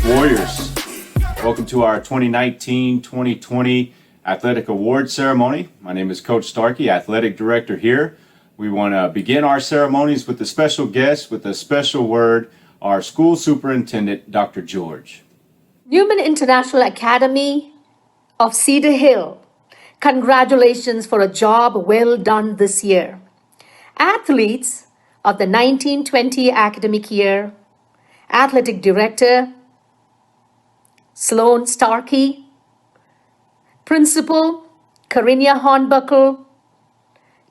Warriors, welcome to our 2019-2020 Athletic Award Ceremony. My name is Coach Starkey, Athletic Director here. We want to begin our ceremonies with a special guest, with a special word, our school superintendent, Dr. George. Newman International Academy of Cedar Hill, congratulations for a job well done this year. Athletes of the 1920 academic year, Athletic Director Sloan Starkey, Principal Carinia Hornbuckle,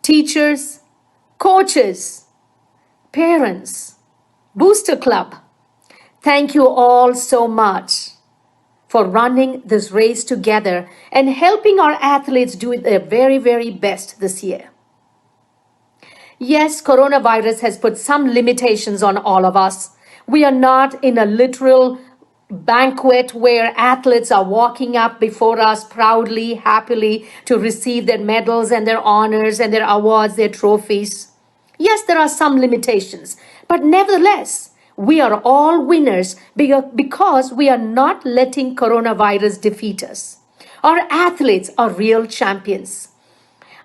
teachers, coaches, parents, Booster Club, thank you all so much for running this race together and helping our athletes do their very, very best this year. Yes, coronavirus has put some limitations on all of us. We are not in a literal banquet where athletes are walking up before us proudly, happily to receive their medals and their honors and their awards, their trophies. Yes, there are some limitations, but nevertheless, we are all winners because we are not letting coronavirus defeat us. Our athletes are real champions.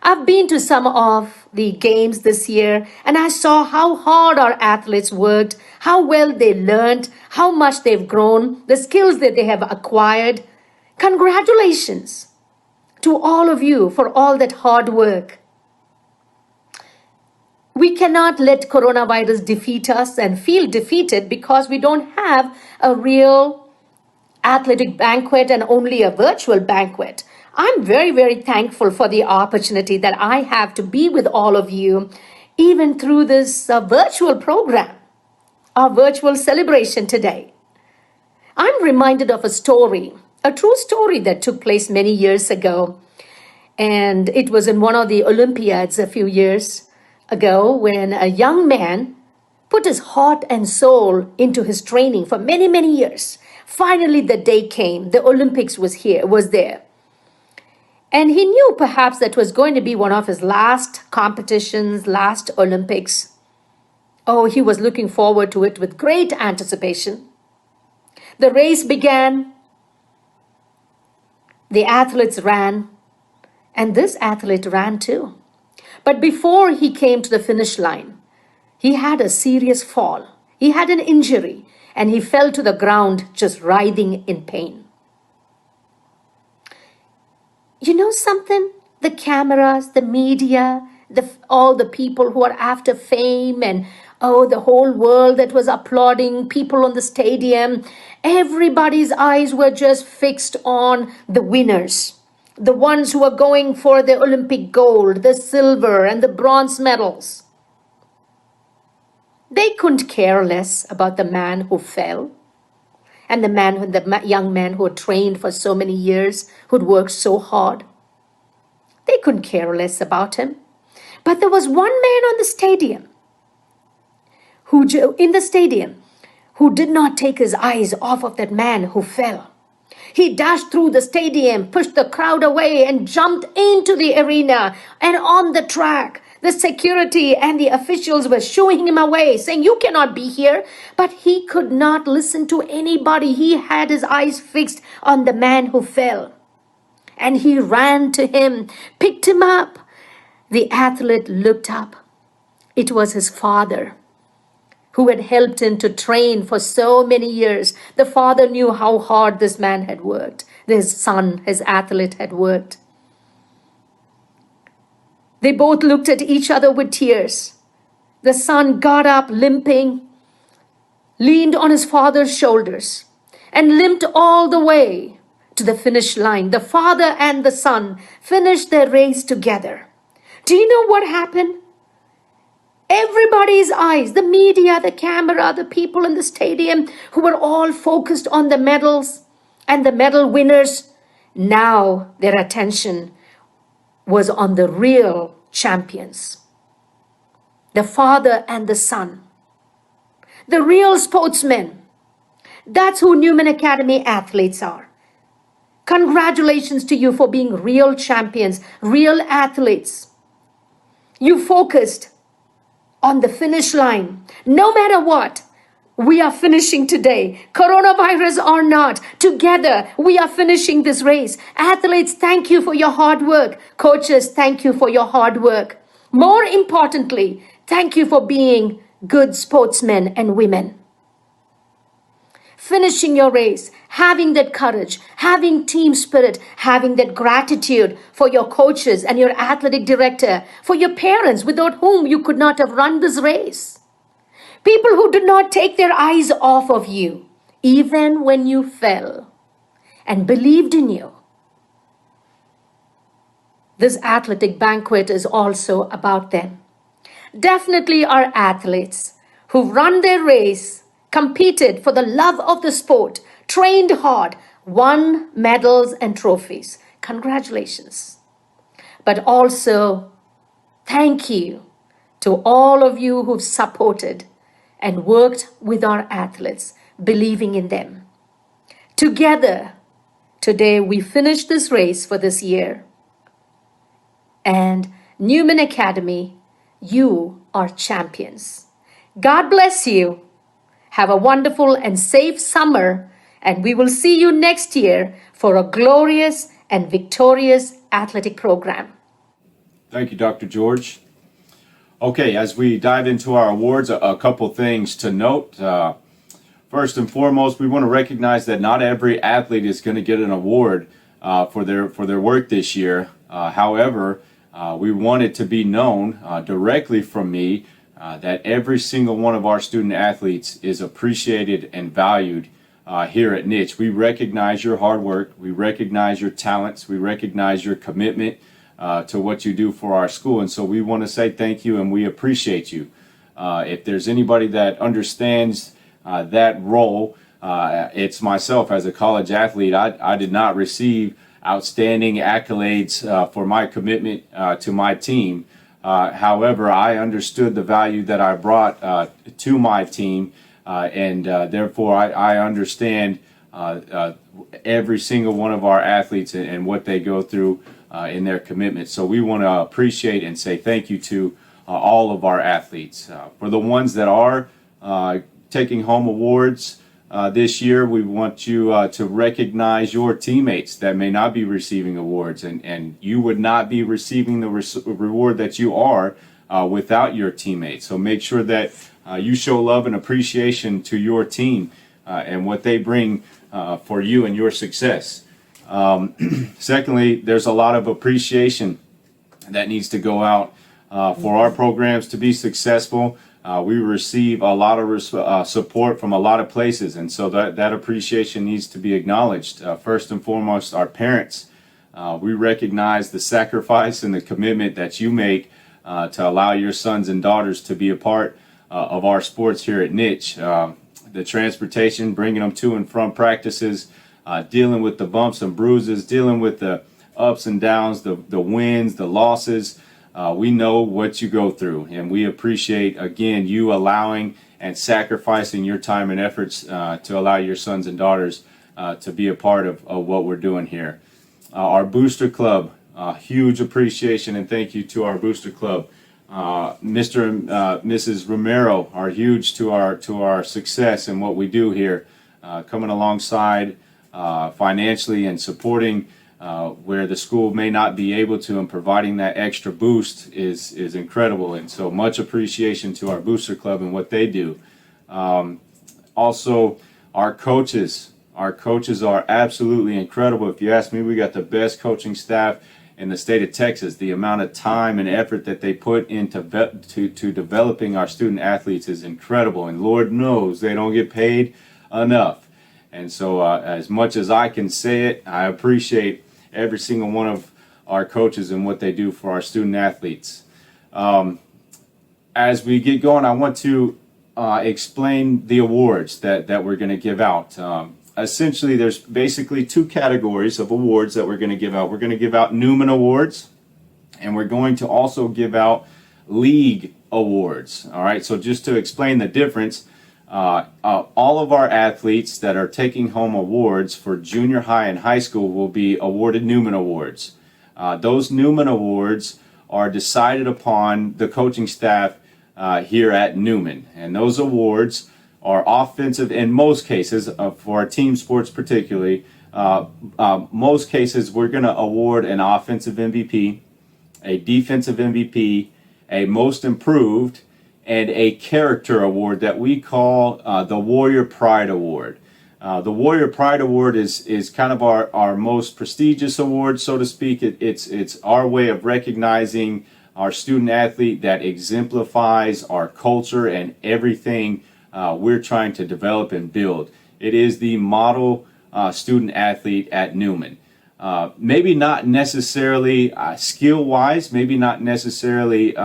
I've been to some of the games this year and I saw how hard our athletes worked, how well they learned, how much they've grown, the skills that they have acquired. Congratulations to all of you for all that hard work. We cannot let coronavirus defeat us and feel defeated because we don't have a real athletic banquet and only a virtual banquet. I'm very, very thankful for the opportunity that I have to be with all of you, even through this virtual program, our virtual celebration today. I'm reminded of a story, a true story that took place many years ago. And it was in one of the Olympiads a few years ago when a young man put his heart and soul into his training for many, many years. Finally, the day came, the Olympics was there. And he knew perhaps that was going to be one of his last competitions, last Olympics. Oh, he was looking forward to it with great anticipation. The race began. The athletes ran. And this athlete ran too. But before he came to the finish line, he had a serious fall. He had an injury and he fell to the ground just writhing in pain. You know something? The cameras, the media, all the people who are after fame and the whole world that was applauding, people on the stadium, everybody's eyes were just fixed on the winners, the ones who are going for the Olympic gold, the silver and the bronze medals. They couldn't care less about the man who fell and the young man who had trained for so many years, who'd worked so hard. They couldn't care less about him. But there was one man on the stadium who did not take his eyes off of that man who fell. He dashed through the stadium, pushed the crowd away, and jumped into the arena and on the track. The security and the officials were shooing him away, saying, "You cannot be here." But he could not listen to anybody. He had his eyes fixed on the man who fell. And he ran to him, picked him up. The athlete looked up. It was his father who had helped him to train for so many years. The father knew how hard this man had worked. His son, his athlete, had worked. They both looked at each other with tears. The son got up limping, leaned on his father's shoulders, and limped all the way to the finish line. The father and the son finished their race together. Do you know what happened? Everybody's eyes, the media, the camera, the people in the stadium who were all focused on the medals and the medal winners, now their attention was on the real champions, the father and the son, the real sportsmen. That's who Newman Academy athletes are. Congratulations to you for being real champions, real athletes. You focused on the finish line. No matter what, We are finishing today. Coronavirus or not, together we are finishing this race. Athletes, thank you for your hard work. Coaches, thank you for your hard work. More importantly, thank you for being good sportsmen and women. Finishing your race, having that courage, having team spirit, having that gratitude for your coaches and your athletic director, for your parents without whom you could not have run this race. People who did not take their eyes off of you, even when you fell, and believed in you. This athletic banquet is also about them. Definitely our athletes who've run their race, competed for the love of the sport, trained hard, won medals and trophies. Congratulations. But also, thank you to all of you who've supported and worked with our athletes, believing in them. Together, today we finish this race for this year. And Newman Academy, you are champions. God bless you. Have a wonderful and safe summer, and we will see you next year for a glorious and victorious athletic program. Thank you, Dr. George. Okay, as we dive into our awards, a couple things to note. First and foremost, we want to recognize that not every athlete is going to get an award for their work this year. However, we want it to be known directly from me that every single one of our student athletes is appreciated and valued here at NICH. We recognize your hard work. We recognize your talents. We recognize your commitment to what you do for our school. And so we want to say thank you and we appreciate you. If there's anybody that understands that role, it's myself as a college athlete. I did not receive outstanding accolades for my commitment to my team. However, I understood the value that I brought to my team, and therefore I understand every single one of our athletes and what they go through in their commitment. So we want to appreciate and say thank you to all of our athletes. For the ones that are taking home awards this year, we want you to recognize your teammates that may not be receiving awards, and you would not be receiving the reward that you are without your teammates. So make sure that you show love and appreciation to your team and what they bring for you and your success. Secondly, there's a lot of appreciation that needs to go out for our programs to be successful. We receive a lot of support from a lot of places, and so that appreciation needs to be acknowledged. First and foremost, our parents. We recognize the sacrifice and the commitment that you make to allow your sons and daughters to be a part of our sports here at NICH. The transportation, bringing them to and from practices, dealing with the bumps and bruises, dealing with the ups and downs, the wins, the losses. We know what you go through, and we appreciate, again, you allowing and sacrificing your time and efforts to allow your sons and daughters to be a part of what we're doing here. Our Booster Club, huge appreciation and thank you to our Booster Club. Mr. and Mrs. Romero are huge to our success and what we do here, coming alongside financially and supporting where the school may not be able to, and providing that extra boost is incredible. And so much appreciation to our Booster Club and what they do. Also, our coaches. Our coaches are absolutely incredible. If you ask me, we got the best coaching staff in the state of Texas. The amount of time and effort that they put into to developing our student athletes is incredible. And Lord knows they don't get paid enough. And so as much as I can say it, I appreciate every single one of our coaches and what they do for our student athletes. As we get going, I want to explain the awards that we're going to give out. Essentially, there's basically two categories of awards that we're going to give out. We're going to give out Newman Awards, and we're going to also give out League Awards. All right, so just to explain the difference, all of our athletes that are taking home awards for junior high and high school will be awarded Newman Awards. Those Newman Awards are decided upon the coaching staff here at Newman, and those awards our offensive, in most cases, for our team sports particularly, most cases we're going to award an offensive MVP, a defensive MVP, a most improved, and a character award that we call the Warrior Pride Award. The Warrior Pride Award is kind of our most prestigious award, so to speak. It's our way of recognizing our student athlete that exemplifies our culture and everything we're trying to develop and build. It is the model student athlete at Newman. Maybe not necessarily skill-wise, maybe not necessarily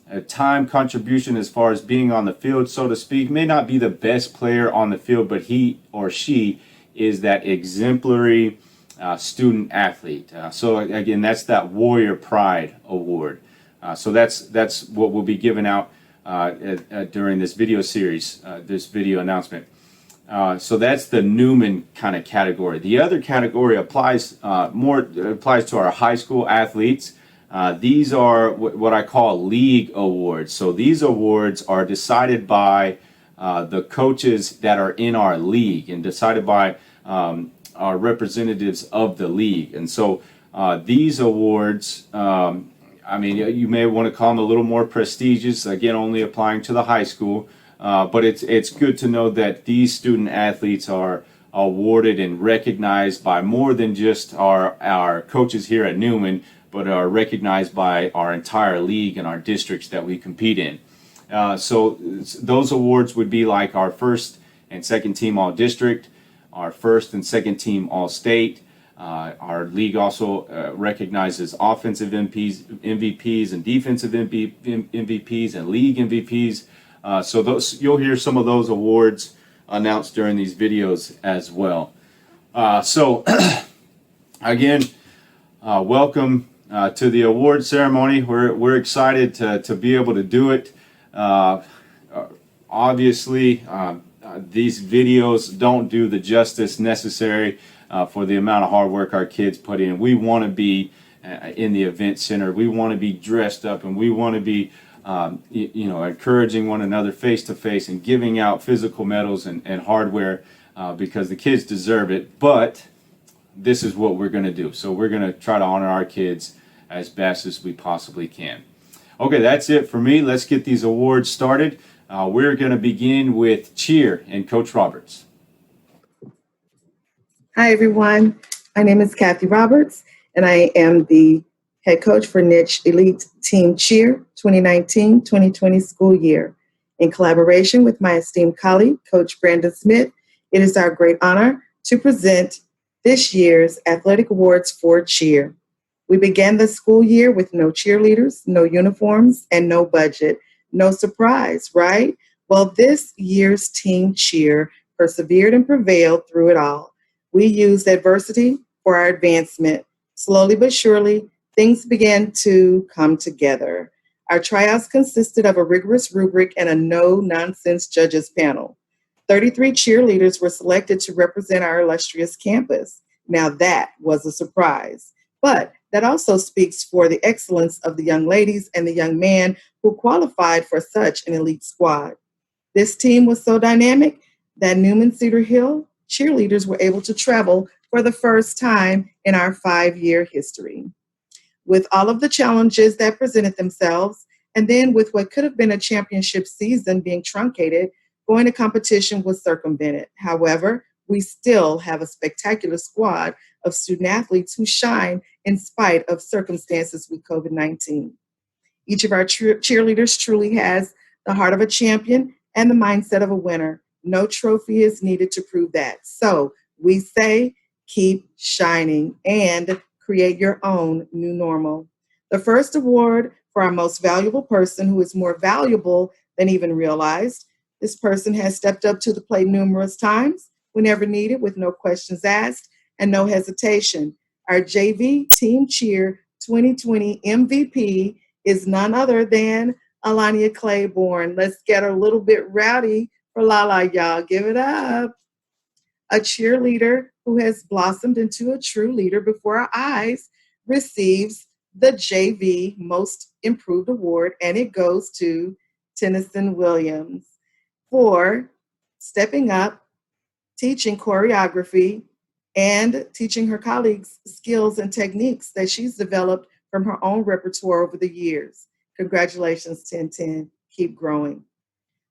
a time contribution as far as being on the field, so to speak, may not be the best player on the field, but he or she is that exemplary student athlete. So again, that's that Warrior Pride Award. So that's what will be given out during this video series, this video announcement. So that's the Newman kind of category. The other category applies to our high school athletes. These are what I call league awards. So these awards are decided by the coaches that are in our league and decided by our representatives of the league. And so these awards, you may want to call them a little more prestigious, again, only applying to the high school. But it's good to know that these student athletes are awarded and recognized by more than just our coaches here at Newman, but are recognized by our entire league and our districts that we compete in. So those awards would be like our first and second team all district, our first and second team all state. Our league also recognizes offensive MVPs and defensive MVPs and league MVPs. So you'll hear some of those awards announced during these videos as well. Again, welcome to the award ceremony. We're excited to be able to do it. Obviously, these videos don't do the justice necessary for the amount of hard work our kids put in. We want to be in the event center. We want to be dressed up, and we want to be encouraging one another face to face and giving out physical medals and hardware because the kids deserve it. But this is what we're going to do. So we're going to try to honor our kids as best as we possibly can. Okay, that's it for me. Let's get these awards started. We're going to begin with cheer and Coach Roberts. Hi, everyone. My name is Kathy Roberts, and I am the head coach for NICH Elite Team Cheer 2019-2020 school year. In collaboration with my esteemed colleague, Coach Brandon Smith, it is our great honor to present this year's athletic awards for cheer. We began the school year with no cheerleaders, no uniforms, and no budget. No surprise, right? Well, this year's team cheer persevered and prevailed through it all. We used adversity for our advancement. Slowly but surely, things began to come together. Our tryouts consisted of a rigorous rubric and a no-nonsense judges panel. 33 cheerleaders were selected to represent our illustrious campus. Now that was a surprise, but that also speaks for the excellence of the young ladies and the young man who qualified for such an elite squad. This team was so dynamic that Newman Cedar Hill cheerleaders were able to travel for the first time in our 5-year history. With all of the challenges that presented themselves, and then with what could have been a championship season being truncated, going to competition was circumvented. However, we still have a spectacular squad of student athletes who shine in spite of circumstances with COVID-19. Each of our cheerleaders truly has the heart of a champion and the mindset of a winner. No trophy is needed to prove that. So we say, keep shining and create your own new normal. The first award for our most valuable person, who is more valuable than even realized. This person has stepped up to the plate numerous times, whenever needed, with no questions asked and no hesitation. Our JV Team Cheer 2020 MVP is none other than Alania Claiborne. Let's get her a little bit rowdy for Lala, y'all. Give it up. A cheerleader who has blossomed into a true leader before our eyes receives the JV Most Improved Award, and it goes to Tennyson Williams for stepping up, teaching choreography, and teaching her colleagues skills and techniques that she's developed from her own repertoire over the years. Congratulations, 1010. Keep growing.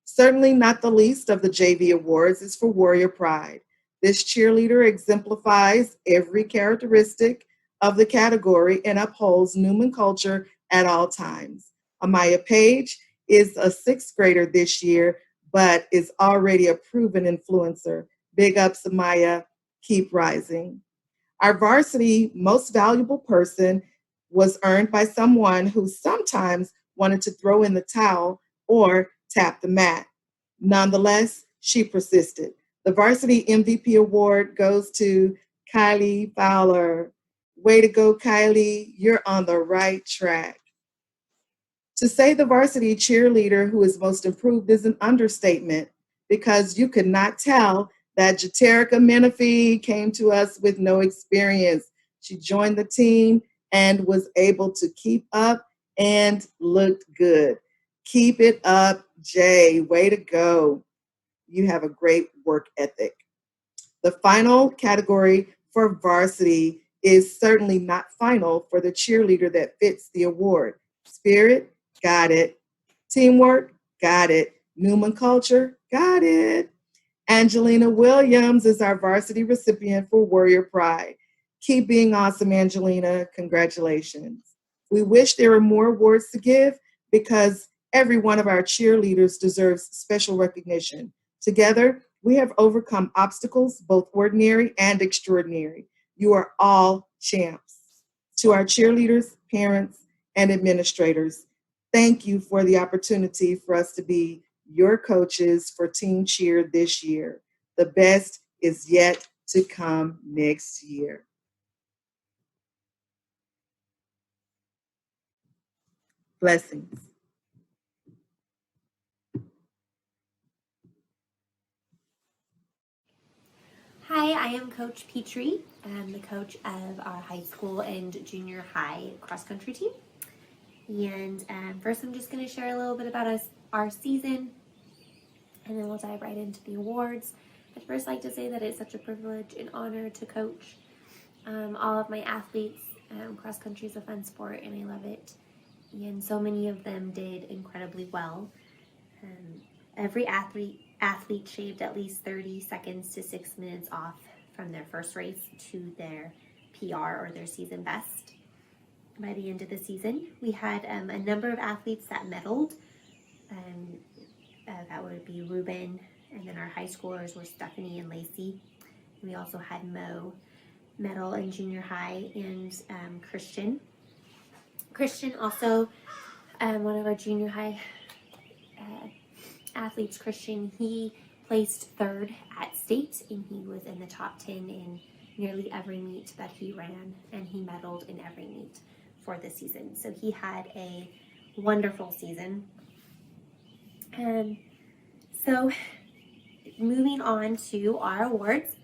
Certainly not the least of the JV Awards is for Warrior Pride. This cheerleader exemplifies every characteristic of the category and upholds Newman culture at all times. Amaya Page is a sixth grader this year, but is already a proven influencer. Big ups, Amaya. Keep rising. Our varsity most valuable person was earned by someone who sometimes wanted to throw in the towel or tap the mat. Nonetheless, she persisted. The varsity MVP award goes to Kylie Fowler. Way to go, Kylie. You're on the right track. To say the varsity cheerleader who is most improved is an understatement because you could not tell that Jaterica Menifee came to us with no experience. She joined the team and was able to keep up and looked good. Keep it up, Jay. Way to go. You have a great work ethic. The final category for varsity is certainly not final for the cheerleader that fits the award. Spirit, got it. Teamwork, got it. Newman culture, got it. Angelina Williams is our varsity recipient for Warrior Pride. Keep being awesome, Angelina. Congratulations. We wish there were more awards to give because every one of our cheerleaders deserves special recognition. Together, we have overcome obstacles, both ordinary and extraordinary. You are all champs. To our cheerleaders, parents, and administrators, thank you for the opportunity for us to be your coaches for Team Cheer this year. The best is yet to come next year. Blessings. Hi, I am Coach Petrie. I'm the coach of our high school and junior high cross country team. And first, I'm just going to share a little bit about our season, and then we'll dive right into the awards. I'd first like to say that it's such a privilege and honor to coach all of my athletes. Cross country is a fun sport, and I love it. And so many of them did incredibly well. Every athlete shaved at least 30 seconds to 6 minutes off from their first race to their PR or their season best. By the end of the season, we had a number of athletes that medaled. That would be Ruben, and then our high schoolers were Stephanie and Lacey. We also had Mo medal in junior high, and Christian. Christian also, one of our junior high athletes, Christian, he placed third at state, and he was in the top 10 in nearly every meet that he ran, and he medaled in every meet for the season. So he had a wonderful season. So moving on to our awards.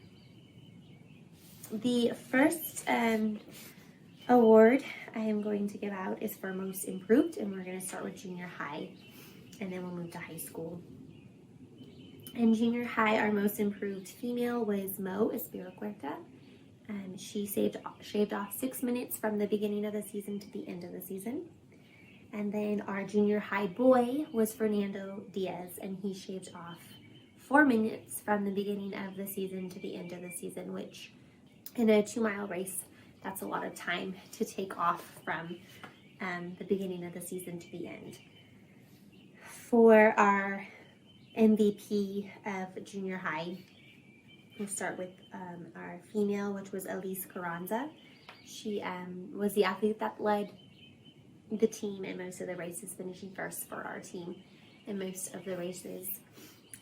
The first award I am going to give out is for most improved, and we're going to start with junior high, and then we'll move to high school. In junior high, our most improved female was Mo Espiricueta. She shaved off 6 minutes from the beginning of the season to the end of the season. And then our junior high boy was Fernando Diaz, and he shaved off 4 minutes from the beginning of the season to the end of the season, which in a 2-mile race, that's a lot of time to take off from the beginning of the season to the end. For our MVP of junior high, we'll start with our female, which was Elise Carranza. She was the athlete that led the team in most of the races, finishing first for our team in most of the races.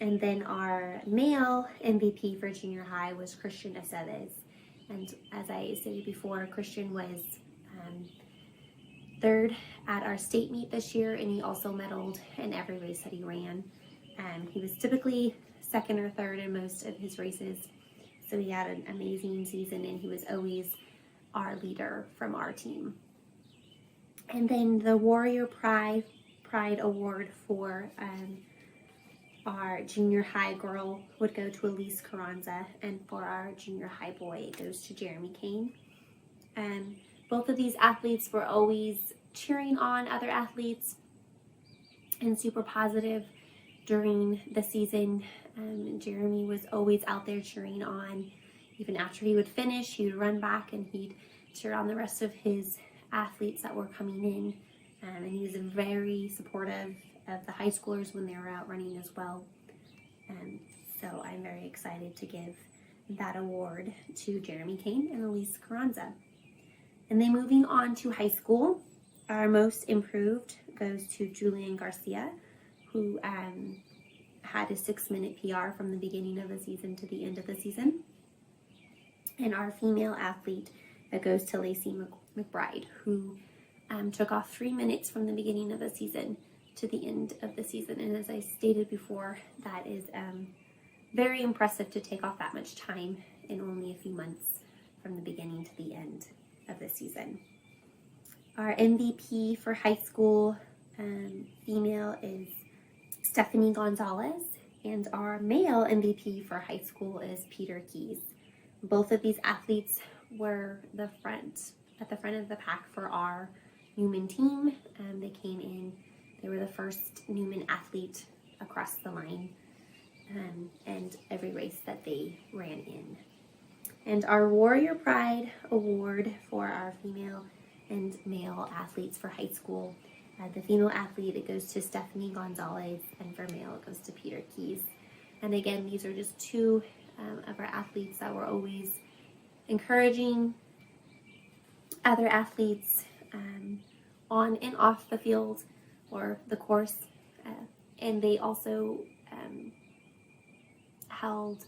And then our male MVP for junior high was Christian Aceves. And as I stated before, Christian was third at our state meet this year, and he also medaled in every race that he ran. He was typically second or third in most of his races, so he had an amazing season, and he was always our leader from our team. And then the Warrior Pride Award for our junior high girl would go to Elise Carranza, and for our junior high boy, it goes to Jeremy Kane. Both of these athletes were always cheering on other athletes and super positive during the season. Jeremy was always out there cheering on. Even after he would finish, he would run back and he'd cheer on the rest of his athletes that were coming in. And he was very supportive of the high schoolers when they were out running as well. So I'm very excited to give that award to Jeremy Kane and Elise Carranza. And then moving on to high school, our most improved goes to Julian Garcia, who had a 6-minute PR from the beginning of the season to the end of the season. And our female athlete goes to Lacey McBride, who took off 3 minutes from the beginning of the season to the end of the season. And as I stated before, that is very impressive to take off that much time in only a few months from the beginning to the end of the season. Our MVP for high school female is Stephanie Gonzalez, and our male MVP for high school is Peter Keys. Both of these athletes were at the front of the pack for our Newman team. They came in, they were the first Newman athlete across the line and every race that they ran in. And our Warrior Pride Award for our female and male athletes for high school. The female athlete, it goes to Stephanie Gonzalez, and for male, it goes to Peter Keys. And again, these are just two of our athletes that were always encouraging other athletes on and off the field or the course. And they also held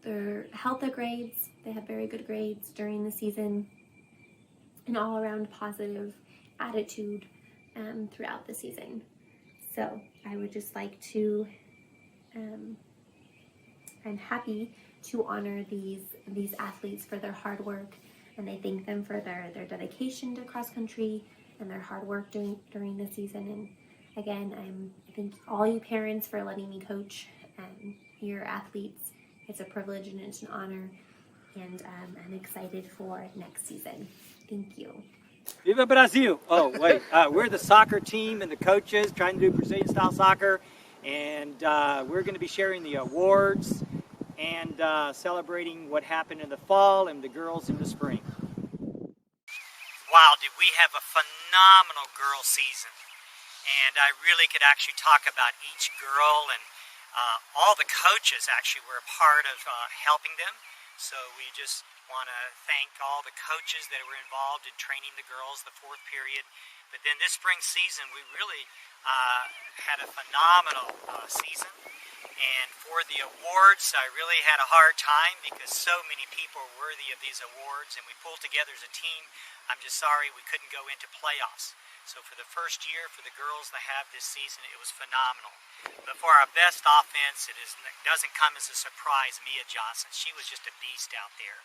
their grades. They had very good grades during the season, an all-around positive attitude throughout the season. So I would just like to, I'm happy to honor these athletes for their hard work, and I thank them for their dedication to cross country and their hard work during the season. And again, I thank all you parents for letting me coach your athletes. It's a privilege and it's an honor, and I'm excited for next season. Thank you. Viva Brazil! Oh, wait. We're the soccer team and the coaches trying to do Brazilian-style soccer, and we're going to be sharing the awards and celebrating what happened in the fall and the girls in the spring. Wow, did we have a phenomenal girl season. And I really could actually talk about each girl, and all the coaches actually were a part of helping them. So we just want to thank all the coaches that were involved in training the girls the fourth period. But then this spring season, we really had a phenomenal season. And for the awards, I really had a hard time because so many people are worthy of these awards, and we pulled together as a team. I'm just sorry we couldn't go into playoffs. So for the first year, for the girls to have this season, it was phenomenal. But for our best offense, it doesn't come as a surprise, Mia Johnson. She was just a beast out there.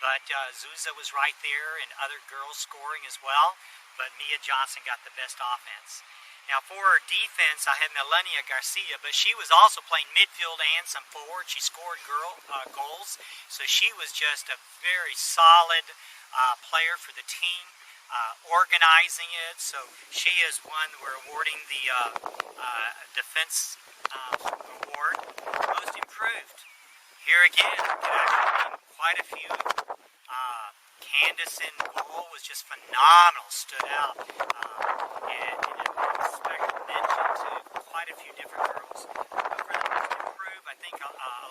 But Zuza was right there, and other girls scoring as well. But Mia Johnson got the best offense. Now for her defense, I had Melania Garcia, but she was also playing midfield and some forward. She scored goals, so she was just a very solid player for the team. Organizing it, so she is one we're awarding the Defense Award. Most Improved. Here again, quite a few. Candace in goal was just phenomenal, stood out, and a special mention to quite a few different girls. But for the Most Improved, I think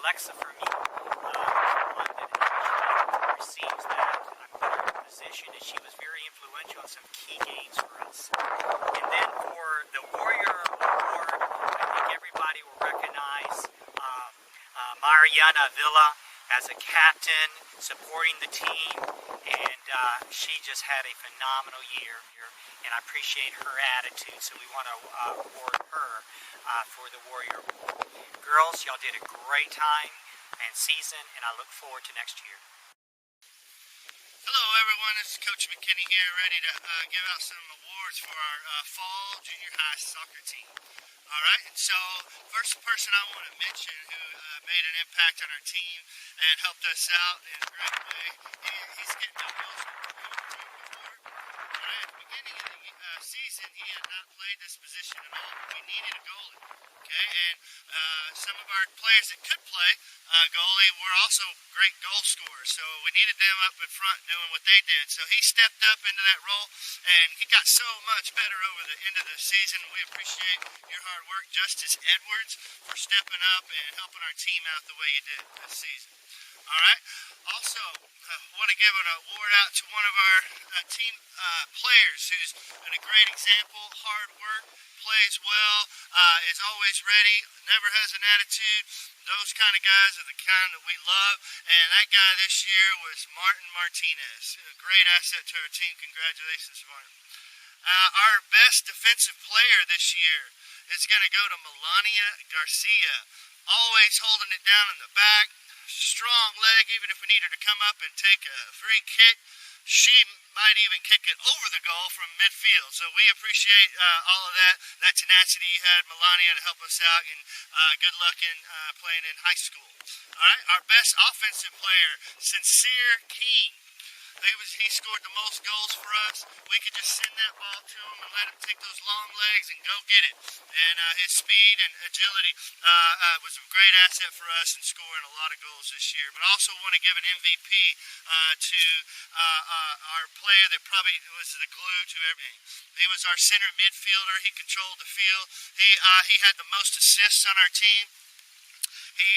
Alexa for me, one that receives that. I put her in a position, and she was very influential in some key games for us. And then for the Warrior Award, I think everybody will recognize Mariana Villa as a captain, supporting the team, and she just had a phenomenal year, and I appreciate her attitude, so we want to award her for the Warrior Award. Girls, y'all did a great time and season, and I look forward to next year. Hello everyone, this is Coach McKinney here, ready to give out some awards for our fall junior high soccer team. All right, and so first person I want to mention who made an impact on our team and helped us out in a great way, he's getting no goals before. All right, at the beginning of the season, he had not played this position at all. We needed a goalie. Okay, and some of our players that could play goalie were also great goal scorers, so we needed them up in front doing what they did. So he stepped up into that role, and he got so much better over the end of the season. We appreciate your hard work, Justice Edwards, for stepping up and helping our team out the way you did this season. All right. Also, I want to give an award out to one of our team players who's been a great example, hard work, plays well, is always ready, never has an attitude. Those kind of guys are the kind that we love, and that guy this year was Martin Martinez, a great asset to our team. Congratulations, Martin. Our best defensive player this year is going to go to Melania Garcia, always holding it down in the back. Strong leg, even if we need her to come up and take a free kick. She might even kick it over the goal from midfield. So we appreciate all of that tenacity you had, Melania, to help us out, and good luck in playing in high school. All right, our best offensive player, Sincere King. He scored the most goals for us. We could just send that ball to him and let him take those long legs and go get it. And his speed and agility was a great asset for us in scoring a lot of goals this year. But I also want to give an MVP to our player that probably was the glue to everything. He was our center midfielder. He controlled the field. He had the most assists on our team. He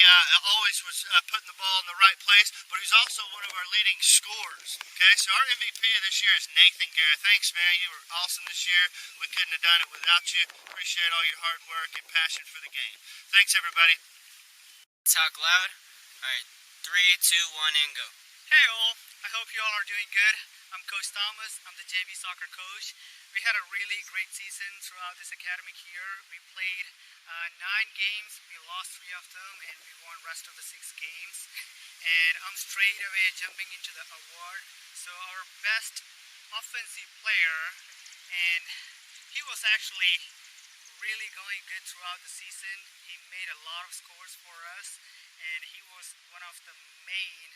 always was putting the ball in the right place, but he's also one of our leading scorers. Okay, so our MVP of this year is Nathan Garrett. Thanks, man. You were awesome this year. We couldn't have done it without you. Appreciate all your hard work and passion for the game. Thanks, everybody. Talk loud. All right, 3, 2, 1, and go. Hey all, I hope you all are doing good. I'm Coach Thomas. I'm the JV soccer coach. We had a really great season throughout this academic year. We played 9 games, we lost 3 of them, and we won rest of the 6 games. And I'm straight away jumping into the award. So our best offensive player, and he was actually really going good throughout the season. He made a lot of scores for us, and he was one of the main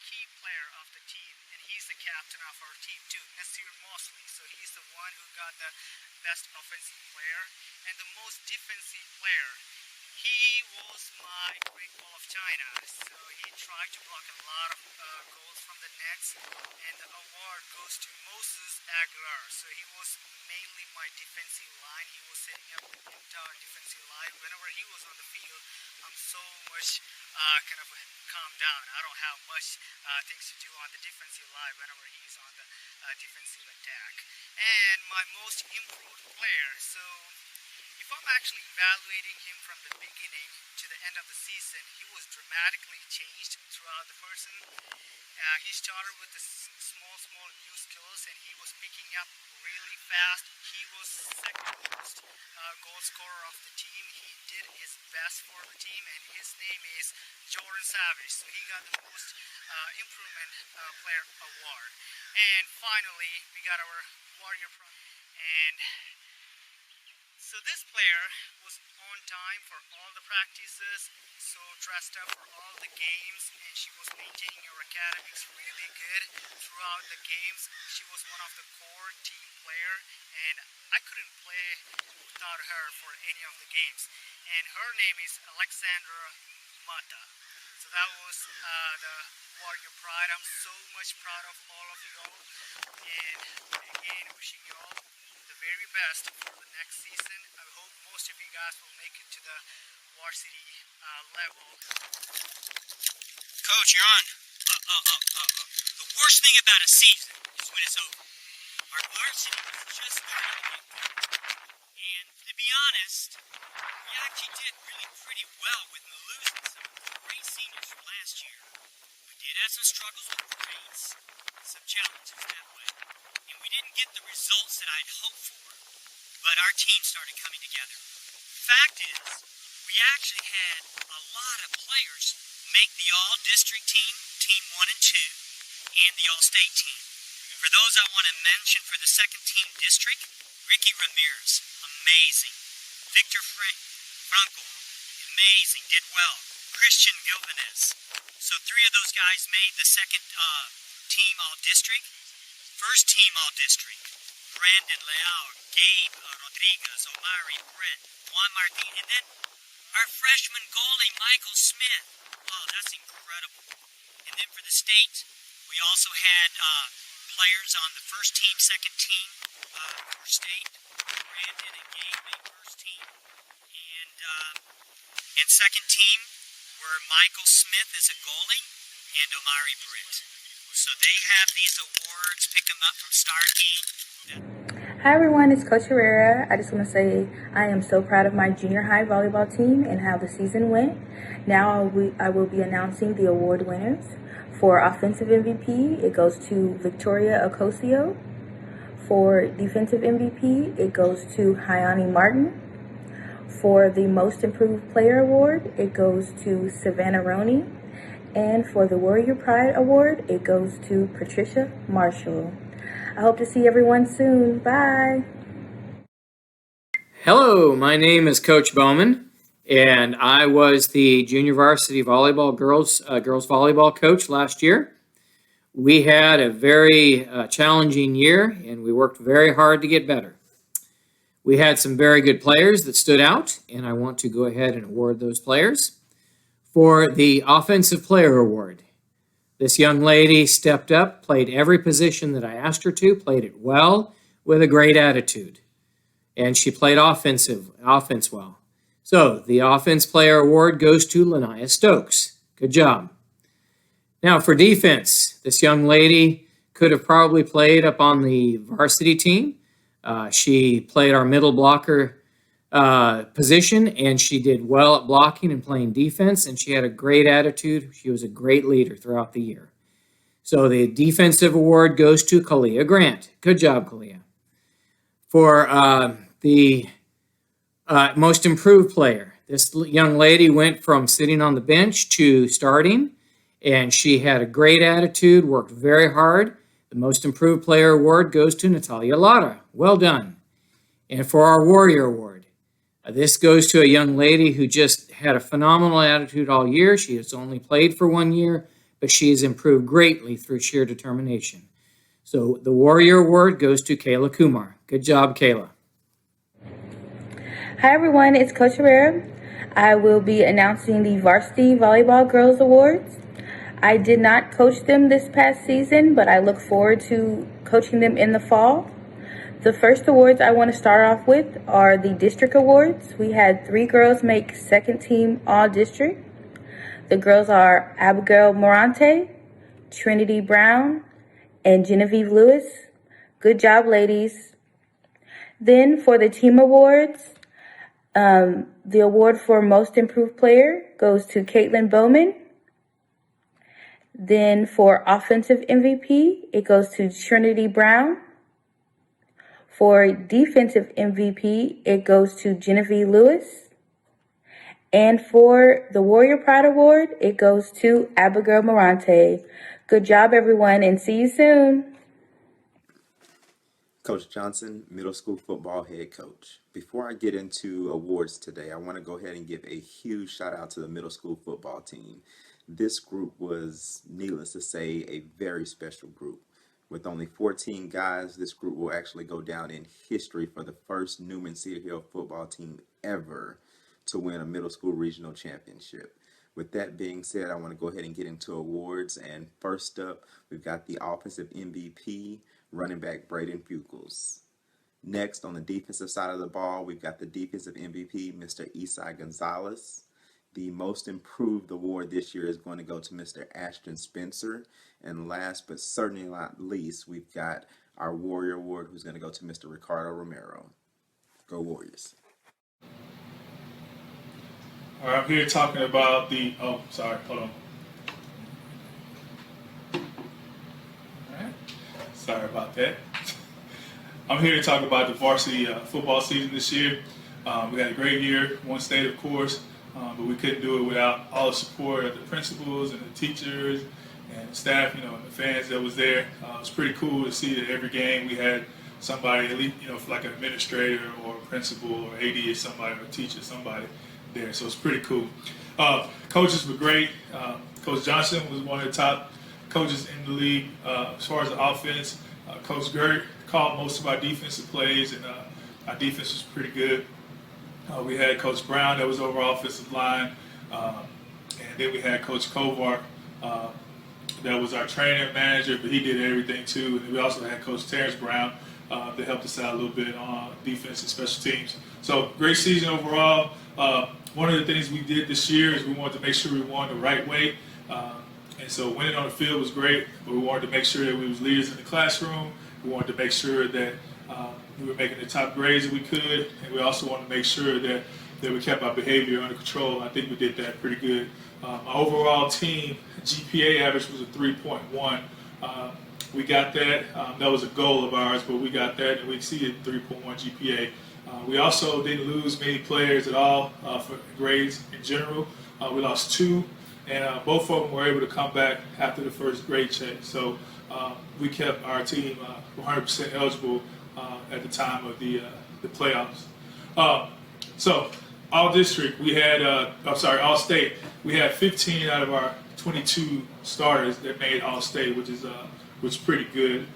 key player of the team, and he's the captain of our team too, Nasir Mosley. So he's the one who got the best offensive player. And the most defensive player, he was my Great Wall of China. So he tried to block a lot of goals from the nets, and the award goes to Moses Aguilar. So he was mainly my defensive line. He was setting up the entire defensive line. Whenever he was on the field, I'm so much kind of calmed down. I don't have much things to do on the defensive line whenever he's on the defensive attack. And my most improved player, so if I'm actually evaluating him from the beginning to the end of the season, he was dramatically changed throughout the person. He started with the small new skills, and he was picking up really fast. He was second most goal scorer of the team. He did his best for the team, and his name is Jordan Savage. So he got the most improvement player award. And finally, we got our Warrior Pro. And so this player was on time for all the practices, so dressed up for all the games, and she was maintaining her academics really good throughout the games. She was one of the core team player, and I couldn't play without her for any of the games. And her name is Alexandra Mata. So that was the Warrior Pride. I'm so much proud of all of you all, and again, wishing you all the very best for the next season. I hope most of you guys will make it to the varsity level. Coach, you're on. The worst thing about a season is when it's over. Our varsity was just starting to get good. And to be honest, we actually did really pretty well with losing some of the great seniors from last year. We did have some struggles with grades, some challenges that way, and we didn't get the results that I'd hoped for, but our team started coming together. Fact is, we actually had a lot of players make the all-district team, Team 1 and 2, and the all-state team. For those I want to mention for the second team district, Ricky Ramirez, amazing. Victor Frankel, amazing, did well. Christian Gilvanez. So 3 of those guys made the second team all-district. First team all-district, Brandon Leao, Gabe Rodriguez, Omari Britt, Juan Martin, and then our freshman goalie, Michael Smith. Oh, that's incredible. And then for the state, we also had players on the first team, second team for state. Brandon and Gabe made first team. And second team were Michael Smith as a goalie and Omari Britt. So they have these awards, pick them up from Starkey. Hi everyone, it's Coach Herrera. I just want to say I am so proud of my junior high volleyball team and how the season went. Now I will be announcing the award winners. For offensive MVP, it goes to Victoria Ocosio. For defensive MVP, it goes to Hyani Martin. For the most improved player award, it goes to Savannah Roney. And for the Warrior Pride Award, it goes to Patricia Marshall. I hope to see everyone soon. Bye. Hello, my name is Coach Bowman, and I was the junior varsity volleyball girls volleyball coach last year. We had a very challenging year, and we worked very hard to get better. We had some very good players that stood out, and I want to go ahead and award those players. For the Offensive Player Award, this young lady stepped up, played every position that I asked her to, played it well, with a great attitude. And she played offense well. So the Offense Player Award goes to Lania Stokes. Good job. Now for defense, this young lady could have probably played up on the varsity team. She played our middle blocker position, and she did well at blocking and playing defense, and she had a great attitude. She was a great leader throughout the year. So the defensive award goes to Kalia Grant. Good job, Kalia. For the most improved player, this young lady went from sitting on the bench to starting, and she had a great attitude, worked very hard. The most improved player award goes to Natalia Lara. Well done. And for our Warrior Award, this goes to a young lady who just had a phenomenal attitude all year. She has only played for 1 year, but she has improved greatly through sheer determination. So the Warrior Award goes to Kayla Kumar. Good job, Kayla. Hi everyone, it's Coach Herrera. I will be announcing the Varsity Volleyball Girls Awards. I did not coach them this past season, but I look forward to coaching them in the fall. The first awards I want to start off with are the district awards. We had 3 girls make second team all district. The girls are Abigail Morante, Trinity Brown, and Genevieve Lewis. Good job, ladies. Then for the team awards, the award for most improved player goes to Caitlin Bowman. Then for offensive MVP, it goes to Trinity Brown. For defensive MVP, it goes to Genevieve Lewis. And for the Warrior Pride Award, it goes to Abigail Morante. Good job, everyone, and see you soon. Coach Johnson, middle school football head coach. Before I get into awards today, I want to go ahead and give a huge shout out to the middle school football team. This group was, needless to say, a very special group. With only 14 guys, this group will actually go down in history for the first Newman Cedar Hill football team ever to win a middle school regional championship. With that being said, I want to go ahead and get into awards. And first up, we've got the offensive MVP, running back Braden Fugels. Next, on the defensive side of the ball, we've got the defensive MVP, Mr. Isai Gonzalez. The most improved award this year is going to go to Mr. Ashton Spencer. And last but certainly not least, we've got our Warrior Award, who's going to go to Mr. Ricardo Romero. Go Warriors. All right, I'm here talking about the, hold on. All right, sorry about that. I'm here to talk about the varsity football season this year. We had a great year, won state, of course, but we couldn't do it without all the support of the principals and the teachers and the staff, and the fans that was there. It was pretty cool to see that every game we had somebody, at least, like an administrator or a principal or AD or somebody or a teacher, somebody there. So it's pretty cool. Coaches were great. Coach Johnson was one of the top coaches in the league as far as the offense. Coach Gert called most of our defensive plays, and our defense was pretty good. We had Coach Brown that was over offensive line, and then we had Coach Kovar that was our trainer and manager, but he did everything too. And we also had Coach Terrence Brown that helped us out a little bit on defense and special teams. So great season overall. One of the things we did this year is we wanted to make sure we won the right way. And so winning on the field was great, but we wanted to make sure that we was leaders in the classroom. We wanted to make sure that we were making the top grades that we could, and we also wanted to make sure that we kept our behavior under control. I think we did that pretty good. Our overall team GPA average was a 3.1. We got that. That was a goal of ours, but we got that, and we exceeded 3.1 GPA. We also didn't lose many players at all for grades in general. We lost 2. And both of them were able to come back after the first grade check. So we kept our team 100% eligible at the time of the playoffs. So all district, we had, all state, we had 15 out of our 22 starters that made all state, which is pretty good.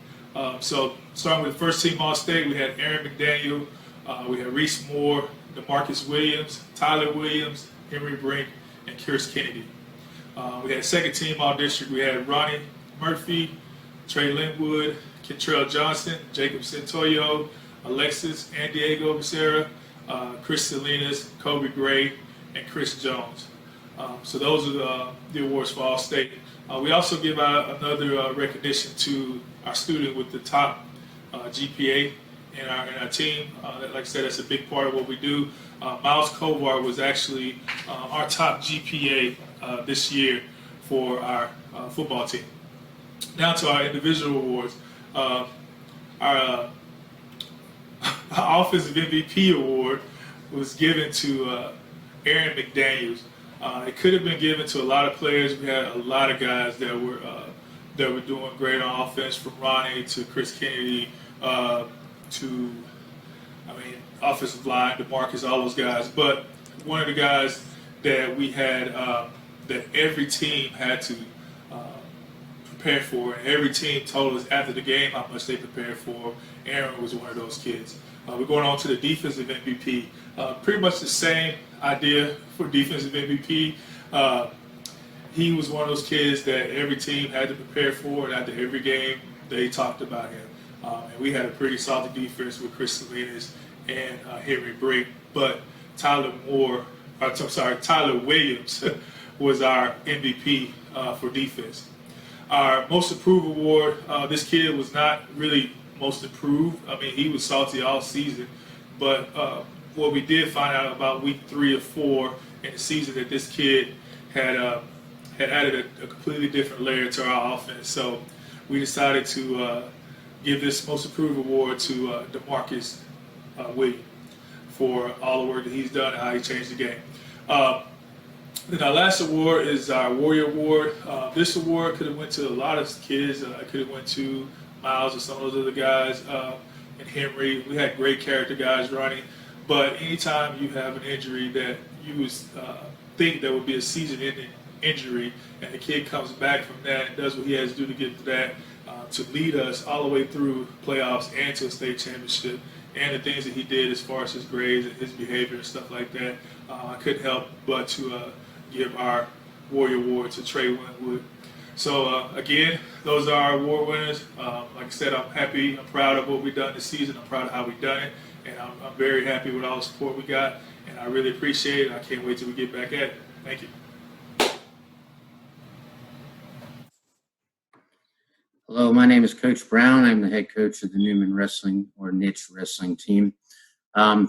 So starting with the first team all state, we had Aaron McDaniel, we had Reese Moore, DeMarcus Williams, Tyler Williams, Henry Brink, and Kierce Kennedy. We had second team all district. We had Ronnie Murphy, Trey Linwood, Kentrell Johnson, Jacob Santoyo, Alexis and Diego Becerra, Chris Salinas, Kobe Gray, and Chris Jones. So those are the awards for all state. We also give out another recognition to our student with the top GPA in our team. Like I said, that's a big part of what we do. Miles Kovar was actually our top GPA this year for our football team. Now to our individual awards. Our Offensive MVP award was given to Aaron McDaniels. It could have been given to a lot of players. We had a lot of guys that were doing great on offense, from Ronnie to Chris Kennedy to offensive line, DeMarcus, all those guys. But one of the guys that we had that every team had to prepare for, and every team told us after the game how much they prepared for, Aaron was one of those kids. We're going on to the defensive MVP. Pretty much the same idea for defensive MVP. He was one of those kids that every team had to prepare for, and after every game, they talked about him. And we had a pretty solid defense with Chris Salinas and Henry Brink, but Tyler Williams was our MVP for defense. Our most improved award, this kid was not really most improved. He was salty all season, but what we did find out about week 3 or 4 in the season, that this kid had added a completely different layer to our offense. So we decided to give this most improved award to DeMarcus Williams for all the work that he's done and how he changed the game. Then our last award is our Warrior Award. This award could have went to a lot of kids. It could have went to Miles or some of those other guys, and Henry. We had great character guys running. But anytime you have an injury that you think that would be a season-ending injury, and the kid comes back from that and does what he has to do to get to that, to lead us all the way through playoffs and to a state championship, and the things that he did as far as his grades and his behavior and stuff like that, I couldn't help but to give our Warrior Award to Trey Winwood. So again, those are our award winners. Like I said, I'm happy, I'm proud of what we've done this season. I'm proud of how we've done it, and I'm very happy with all the support we got, and I really appreciate it. I can't wait till we get back at it. Thank you. Hello, my name is Coach Brown. I'm the head coach of the Newman Wrestling or NICH Wrestling team.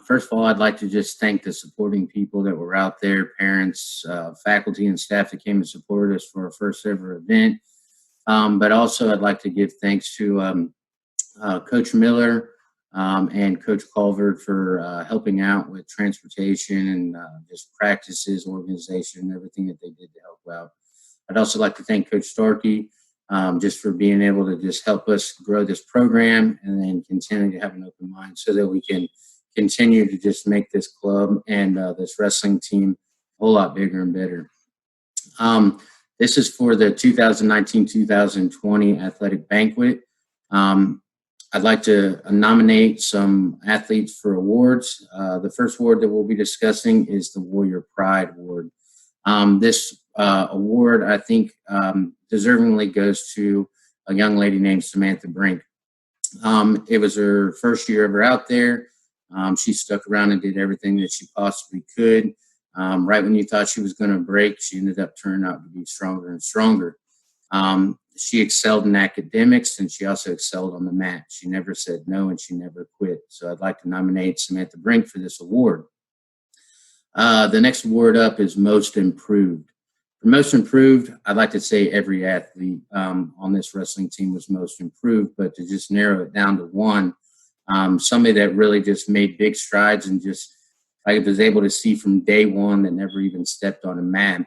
First of all, I'd like to just thank the supporting people that were out there, parents, faculty, and staff that came and supported us for our first ever event. But also, I'd like to give thanks to Coach Miller and Coach Culver for helping out with transportation and just practices, organization, and everything that they did to help out. I'd also like to thank Coach Starkey just for being able to just help us grow this program and then continue to have an open mind so that we can continue to just make this club and this wrestling team a whole lot bigger and better. This is for the 2019-2020 athletic banquet. I'd like to nominate some athletes for awards. The first award that we'll be discussing is the Warrior Pride Award. This award, I think, deservingly goes to a young lady named Samantha Brink. It was her first year ever out there. She stuck around and did everything that she possibly could. Right when you thought she was going to break, she ended up turning out to be stronger and stronger. She excelled in academics, and she also excelled on the mat. She never said no, and she never quit. So I'd like to nominate Samantha Brink for this award. The next award up is Most Improved. For Most Improved, I'd like to say every athlete on this wrestling team was most improved, but to just narrow it down to one, somebody that really just made big strides and just I was able to see from day one that never even stepped on a mat.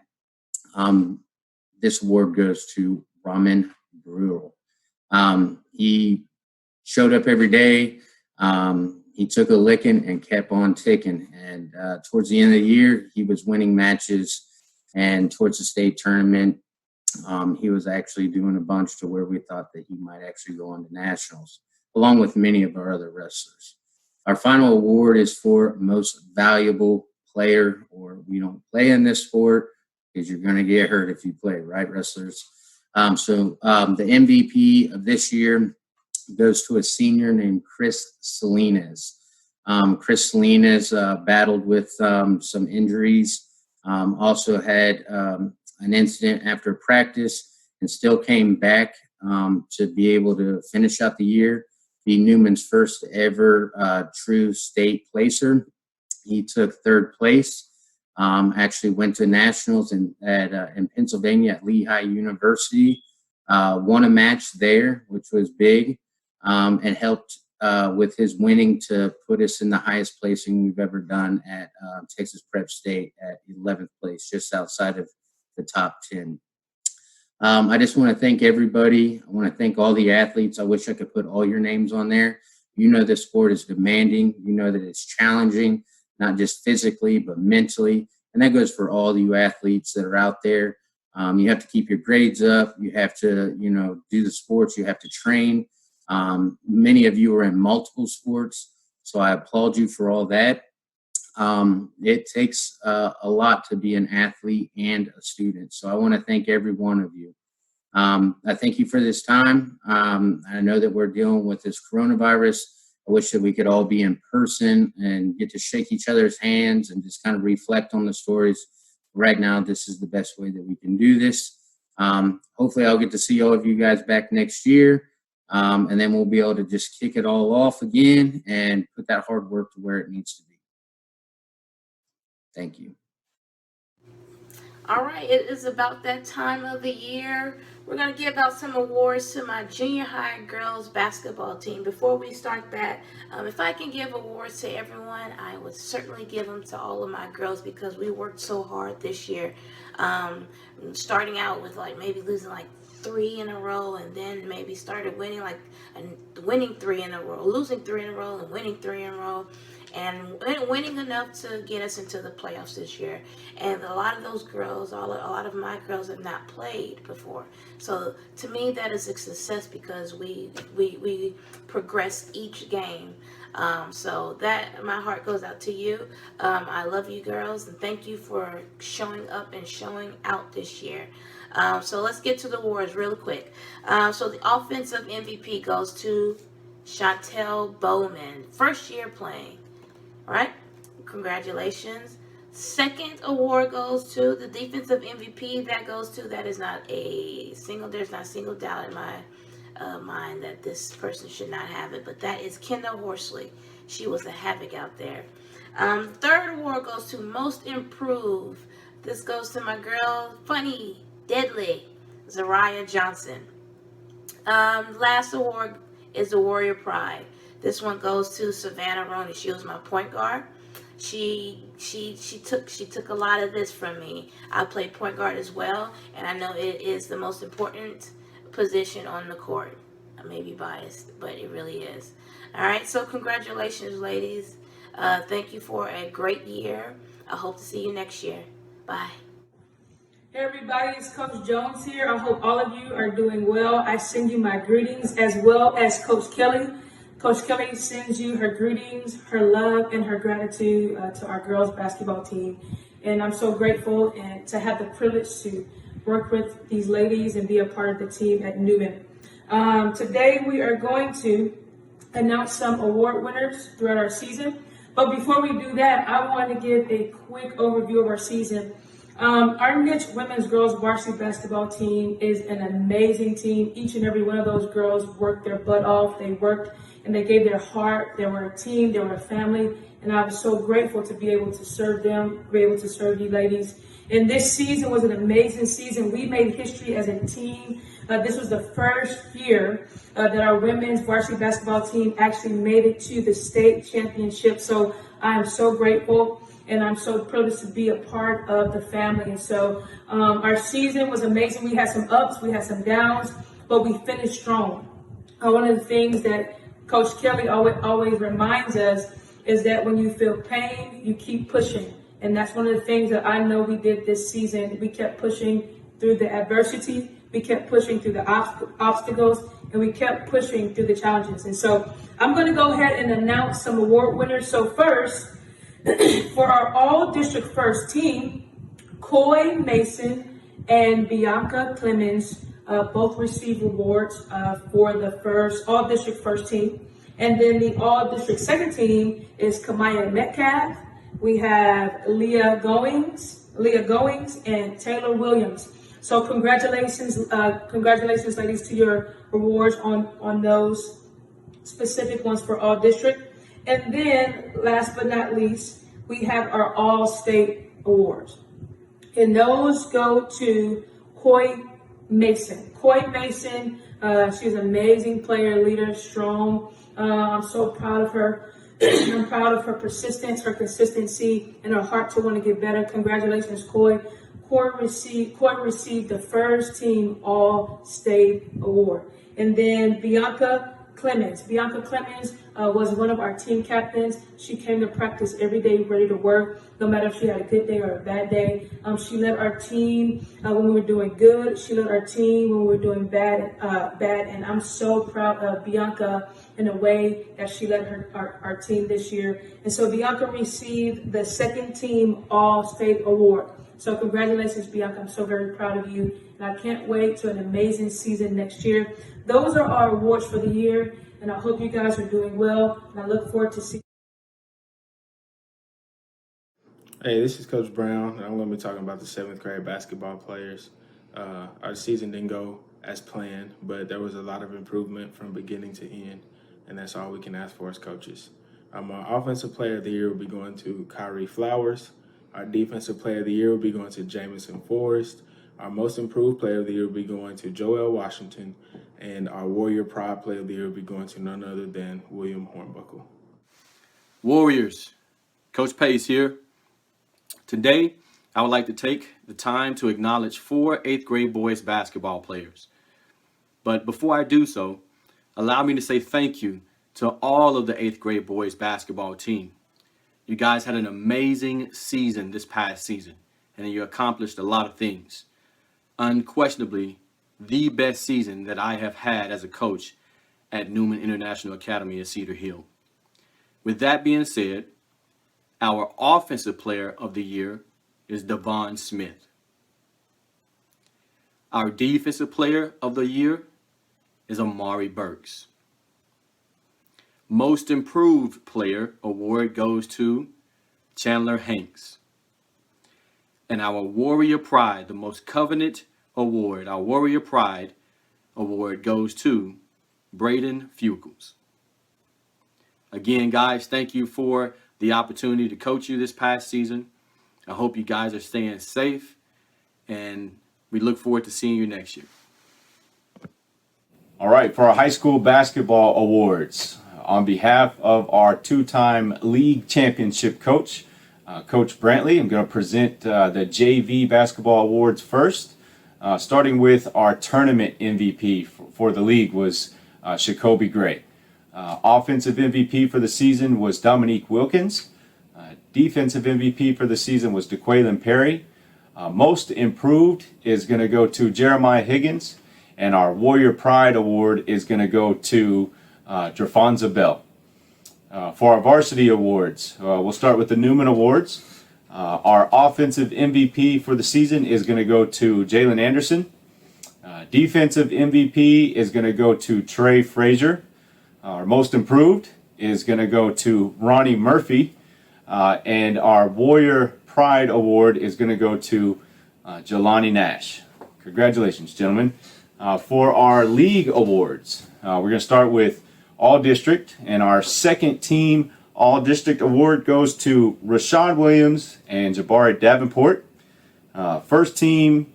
This award goes to Ramen Brutal. He showed up every day. He took a licking and kept on ticking. And towards the end of the year, he was winning matches. And towards the state tournament, he was actually doing a bunch to where we thought that he might actually go on to nationals, along with many of our other wrestlers. Our final award is for Most Valuable Player, or we don't play in this sport because you're going to get hurt if you play, right, wrestlers? So the MVP of this year goes to a senior named Chris Salinas. Chris Salinas battled with some injuries, also had an incident after practice and still came back to be able to finish out the year, be Newman's first ever true state placer. He took third place, actually went to nationals in Pennsylvania at Lehigh University, won a match there, which was big, and helped with his winning to put us in the highest placing we've ever done at Texas Prep State at 11th place, just outside of the top 10. I just want to thank everybody. I want to thank all the athletes. I wish I could put all your names on there. You know this sport is demanding. You know that it's challenging, not just physically, but mentally. And that goes for all you athletes that are out there. You have to keep your grades up. You have to, do the sports. You have to train. Many of you are in multiple sports, so I applaud you for all that. It takes a lot to be an athlete and a student. So I want to thank every one of you. I thank you for this time. I know that we're dealing with this coronavirus. I wish that we could all be in person and get to shake each other's hands and just kind of reflect on the stories. Right now, this is the best way that we can do this. Hopefully, I'll get to see all of you guys back next year. And then we'll be able to just kick it all off again and put that hard work to where it needs to be. Thank you. All right, it is about that time of the year. We're going to give out some awards to my junior high girls basketball team. Before we start that, if I can give awards to everyone, I would certainly give them to all of my girls because we worked so hard this year. Starting out with maybe losing 3 in a row, and then maybe started winning winning 3 in a row, losing 3 in a row, and winning 3 in a row. And winning enough to get us into the playoffs this year. And a lot of those girls, a lot of my girls have not played before. So to me, that is a success because we progressed each game. So that my heart goes out to you. I love you girls, and thank you for showing up and showing out this year. So let's get to the awards real quick. So the offensive MVP goes to Chantel Bowman, first year playing. All right, congratulations. Second award goes to the defensive MVP. There's not a single doubt in my mind that this person should not have it, but that is Kendall Horsley. She was a havoc out there. Third award goes to most improved. This goes to my girl, funny, deadly, Zariah Johnson. Last award is the Warrior Pride. This one goes to Savannah Roney. She was my point guard. she took a lot of this from me. I play point guard as well, and I know it is the most important position on the court. I may be biased, but it really is. All right, so congratulations, ladies. Thank you for a great year. I hope to see you next year. Bye. Hey everybody, it's Coach Jones here. I hope all of you are doing well. I send you my greetings as well as Coach Kelly. Coach Kelly sends you her greetings, her love, and her gratitude to our girls basketball team. And I'm so grateful and to have the privilege to work with these ladies and be a part of the team at Newman. Today we are going to announce some award winners throughout our season. But before we do that, I want to give a quick overview of our season. Our NICH women's girls varsity basketball team is an amazing team. Each and every one of those girls worked their butt off. They worked and they gave their heart. They were a team. They were a family. And I was so grateful to be able to serve them, be able to serve you ladies. And this season was an amazing season. We made history as a team. This was the first year that our women's varsity basketball team actually made it to the state championship. So I am so grateful. And I'm so privileged to be a part of the family. And so our season was amazing. We had some ups, we had some downs, but we finished strong. One of the things that Coach Kelly always reminds us is that when you feel pain, you keep pushing. And that's one of the things that I know we did this season. We kept pushing through the adversity. We kept pushing through the obstacles, and we kept pushing through the challenges. And so I'm going to go ahead and announce some award winners. So first, for our all-district first team, Coy Mason and Bianca Clemens both received awards for the first all-district first team. And then the all-district second team is Kamaya Metcalf. We have Leah Goings, and Taylor Williams. So congratulations, ladies, to your awards on those specific ones for all district. And then, last but not least, we have our all-state awards. And those go to Coy Mason. Coy Mason, she's an amazing player, leader, strong. I'm so proud of her. I'm proud of her persistence, her consistency, and her heart to want to get better. Congratulations, Coy. Coy received the first team all-state award. And then Bianca Clemens was one of our team captains. She came to practice every day ready to work, no matter if she had a good day or a bad day. She led our team when we were doing good. She led our team when we were doing bad. And I'm so proud of Bianca in the way that she led our team this year. And so Bianca received the second team all-state award. So congratulations, Bianca. I'm so very proud of you. And I can't wait to an amazing season next year. Those are our awards for the year. And I hope you guys are doing well. And I look forward to seeing. Hey, this is Coach Brown, and I'm going to be talking about the 7th grade basketball players. Our season didn't go as planned, but there was a lot of improvement from beginning to end, and that's all we can ask for as coaches. Our offensive player of the year will be going to Kyrie Flowers. Our defensive player of the year will be going to Jamison Forrest. Our most improved player of the year will be going to Joel Washington, and our Warrior Pride player of the year will be going to none other than William Hornbuckle. Warriors, Coach Pace here. Today, I would like to take the time to acknowledge 4 8th grade boys basketball players. But before I do so, allow me to say thank you to all of the 8th grade boys basketball team. You guys had an amazing season this past season, and you accomplished a lot of things. Unquestionably, the best season that I have had as a coach at Newman International Academy in Cedar Hill. With that being said, our offensive player of the year is Devon Smith. Our defensive player of the year is Amari Burks. Most improved player award goes to Chandler Hanks. And our Warrior Pride, the most coveted award, our Warrior Pride award goes to Braden Fugels. Again, guys, thank you for the opportunity to coach you this past season. I hope you guys are staying safe, and we look forward to seeing you next year. All right, for our high school basketball awards, On behalf of our two-time league championship coach, Coach Brantley, I'm going to present the JV basketball awards first. Starting with our tournament MVP for the league was Shakobe Gray. Offensive MVP for the season was Dominique Wilkins. Defensive MVP for the season was DeQuaylen Perry. Most improved is going to go to Jeremiah Higgins. And our Warrior Pride Award is going to go to Drafonza Bell. For our varsity awards, we'll start with the Newman Awards. Our offensive MVP for the season is going to go to Jalen Anderson. Defensive MVP is going to go to Trey Frazier. Our most improved is going to go to Ronnie Murphy. And our Warrior Pride Award is going to go to Jelani Nash. Congratulations, gentlemen. For our league awards, we're going to start with All District, and our second team All District award goes to Rashad Williams and Jabari Davenport. First team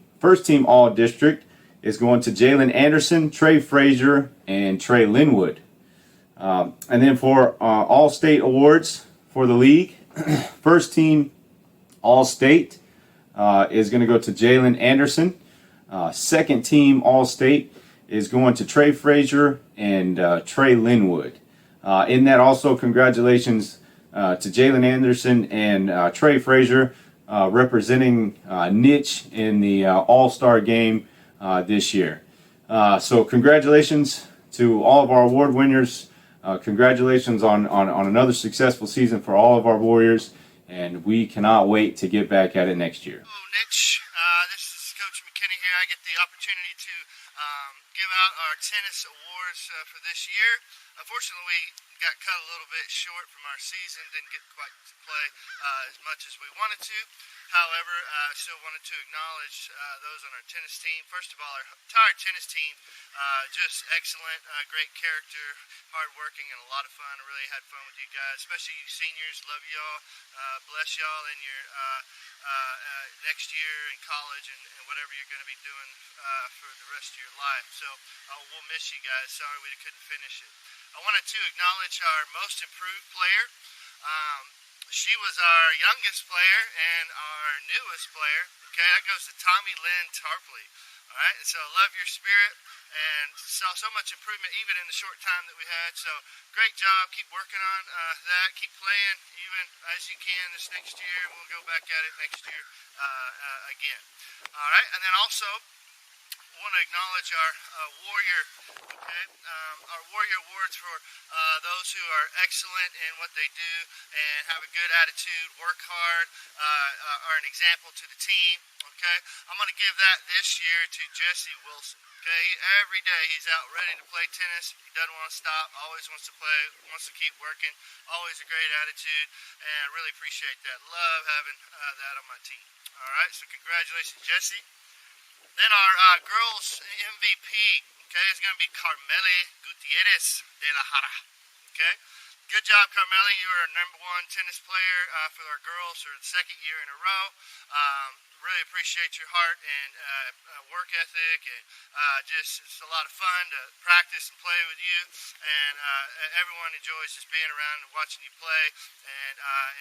All District is going to Jalen Anderson, Trey Frazier, and Trey Linwood. And then for All State awards for the league, first team All State is going to go to Jalen Anderson. Second team All State is going to Trey Frazier and Trey Linwood. In that also, congratulations to Jalen Anderson and Trey Frazier representing NICH in the All-Star game this year. So congratulations to all of our award winners. Congratulations on another successful season for all of our Warriors, and we cannot wait to get back at it next year. Hello, NICH. This is Coach McKinney here. I get the opportunity to give out our tennis awards for this year. Unfortunately, we got cut a little bit short from our season, didn't get quite to play as much as we wanted to. However, I still wanted to acknowledge those on our tennis team. First of all, our entire tennis team, just excellent, great character, hardworking, and a lot of fun. I really had fun with you guys, especially you seniors. Love y'all. Bless y'all in your next year in college and whatever you're going to be doing for the rest of your life. So we'll miss you guys. Sorry we couldn't finish it. I wanted to acknowledge our most improved player. She was our youngest player and our newest player. Okay, that goes to Tommy Lynn Tarpley. All right, and so love your spirit and saw so much improvement even in the short time that we had. So great job. Keep working on that. Keep playing even as you can this next year. We'll go back at it next year again. All right, and then also want to acknowledge our Warrior, okay? Our Warrior Awards for those who are excellent in what they do and have a good attitude, work hard, are an example to the team, okay? I'm going to give that this year to Jesse Wilson, okay? Every day he's out ready to play tennis. He doesn't want to stop, always wants to play, wants to keep working, always a great attitude, and I really appreciate that. Love having that on my team. All right, so congratulations, Jesse. Then our girls MVP, okay, is going to be Carmeli Gutierrez de la Jara, okay? Good job, Carmeli. You are our #1 tennis player for our girls for the second year in a row. Really appreciate your heart and work ethic, and just it's a lot of fun to practice and play with you. And everyone enjoys just being around and watching you play.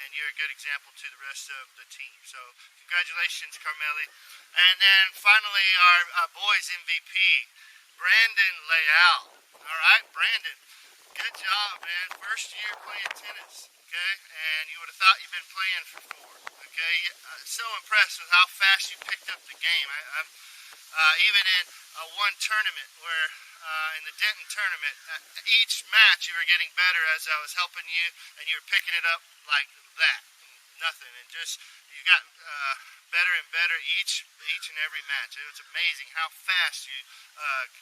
And you're a good example to the rest of the team. So congratulations, Carmeli. And then finally, our boys MVP, Brandon Leal. All right, Brandon. Good job, man. First year playing tennis, okay? And you would have thought you've been playing for 4, okay? So impressed with how fast you picked up the game. I'm even in one tournament where in the Denton tournament, each match you were getting better as I was helping you, and you were picking it up like that, nothing, and just you got better and better each and every match. It was amazing how fast you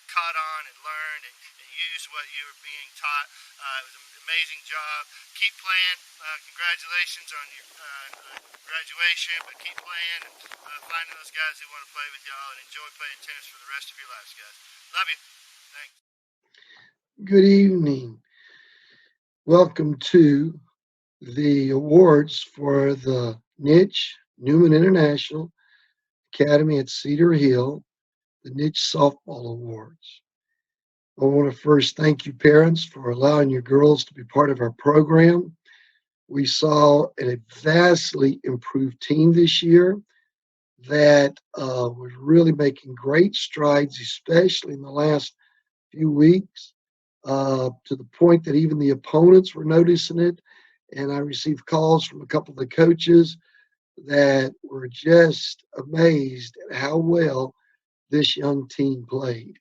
caught on and learned and used what you were being taught. It was an amazing job. Keep playing. Congratulations on your graduation, but keep playing and finding those guys who want to play with y'all and enjoy playing tennis for the rest of your lives, guys. Love you. Thanks. Good evening. Welcome to the awards for the NICH Newman International Academy at Cedar Hill, the NICH Softball Awards. I want to first thank you, parents, for allowing your girls to be part of our program. We saw a vastly improved team this year that was really making great strides, especially in the last few weeks, to the point that even the opponents were noticing it. And I received calls from a couple of the coaches that were just amazed at how well this young team played.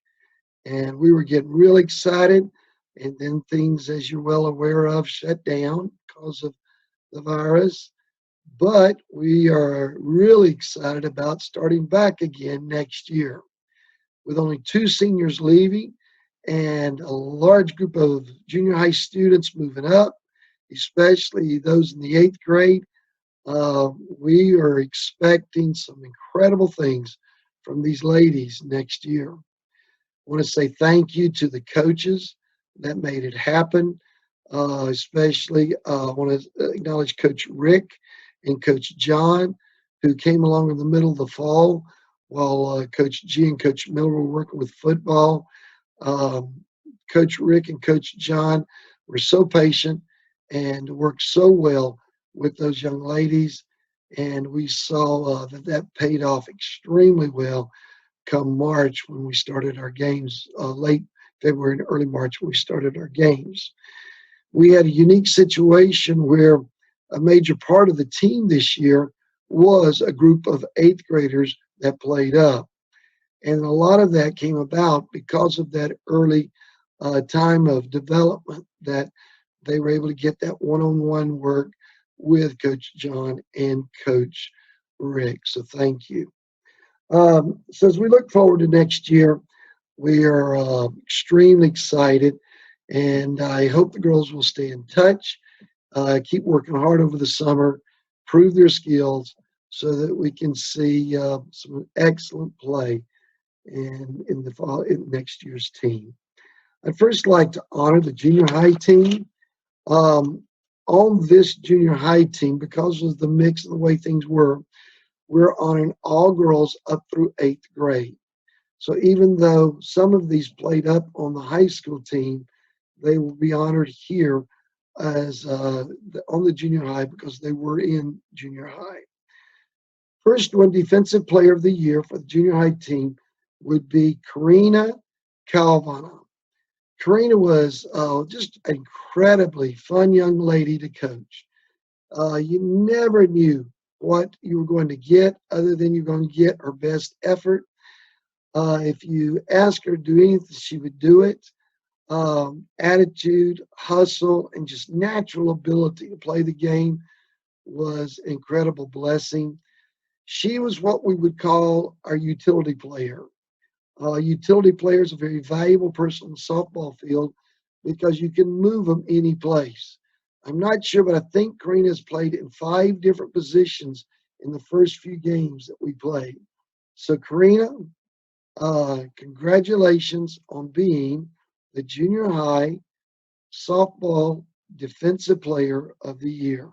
And we were getting real excited. And then things, as you're well aware of, shut down because of the virus. But we are really excited about starting back again next year with only 2 seniors leaving and a large group of junior high students moving up, especially those in the 8th grade. We are expecting some incredible things from these ladies next year. I want to say thank you to the coaches that made it happen. Especially, I want to acknowledge Coach Rick and Coach John, who came along in the middle of the fall while Coach G and Coach Miller were working with football. Um, Coach Rick and Coach John were so patient and worked so well with those young ladies. And we saw that paid off extremely well come March when we started our games, late February and early March when we started our games. We had a unique situation where a major part of the team this year was a group of 8th graders that played up. And a lot of that came about because of that early time of development that they were able to get that one-on-one work with Coach John and Coach Rick. So thank you. So as we look forward to next year, we are extremely excited, and I hope the girls will stay in touch, keep working hard over the summer, prove their skills so that we can see some excellent play in the fall in next year's team. I'd first like to honor the junior high team. On this junior high team, because of the mix of the way things were, we're honoring all girls up through 8th grade. So even though some of these played up on the high school team, they will be honored here as on the junior high because they were in junior high. First one, Defensive Player of the Year for the junior high team would be Karina Calvana. Karina was just an incredibly fun young lady to coach. You never knew what you were going to get other than you're going to get her best effort. If you ask her to do anything, she would do it. Attitude, hustle, and just natural ability to play the game was an incredible blessing. She was what we would call our utility player. Utility player is a very valuable person on the softball field because you can move them any place. I'm not sure, but I think Karina has played in 5 different positions in the first few games that we played. So, Karina, congratulations on being the junior high softball defensive player of the year.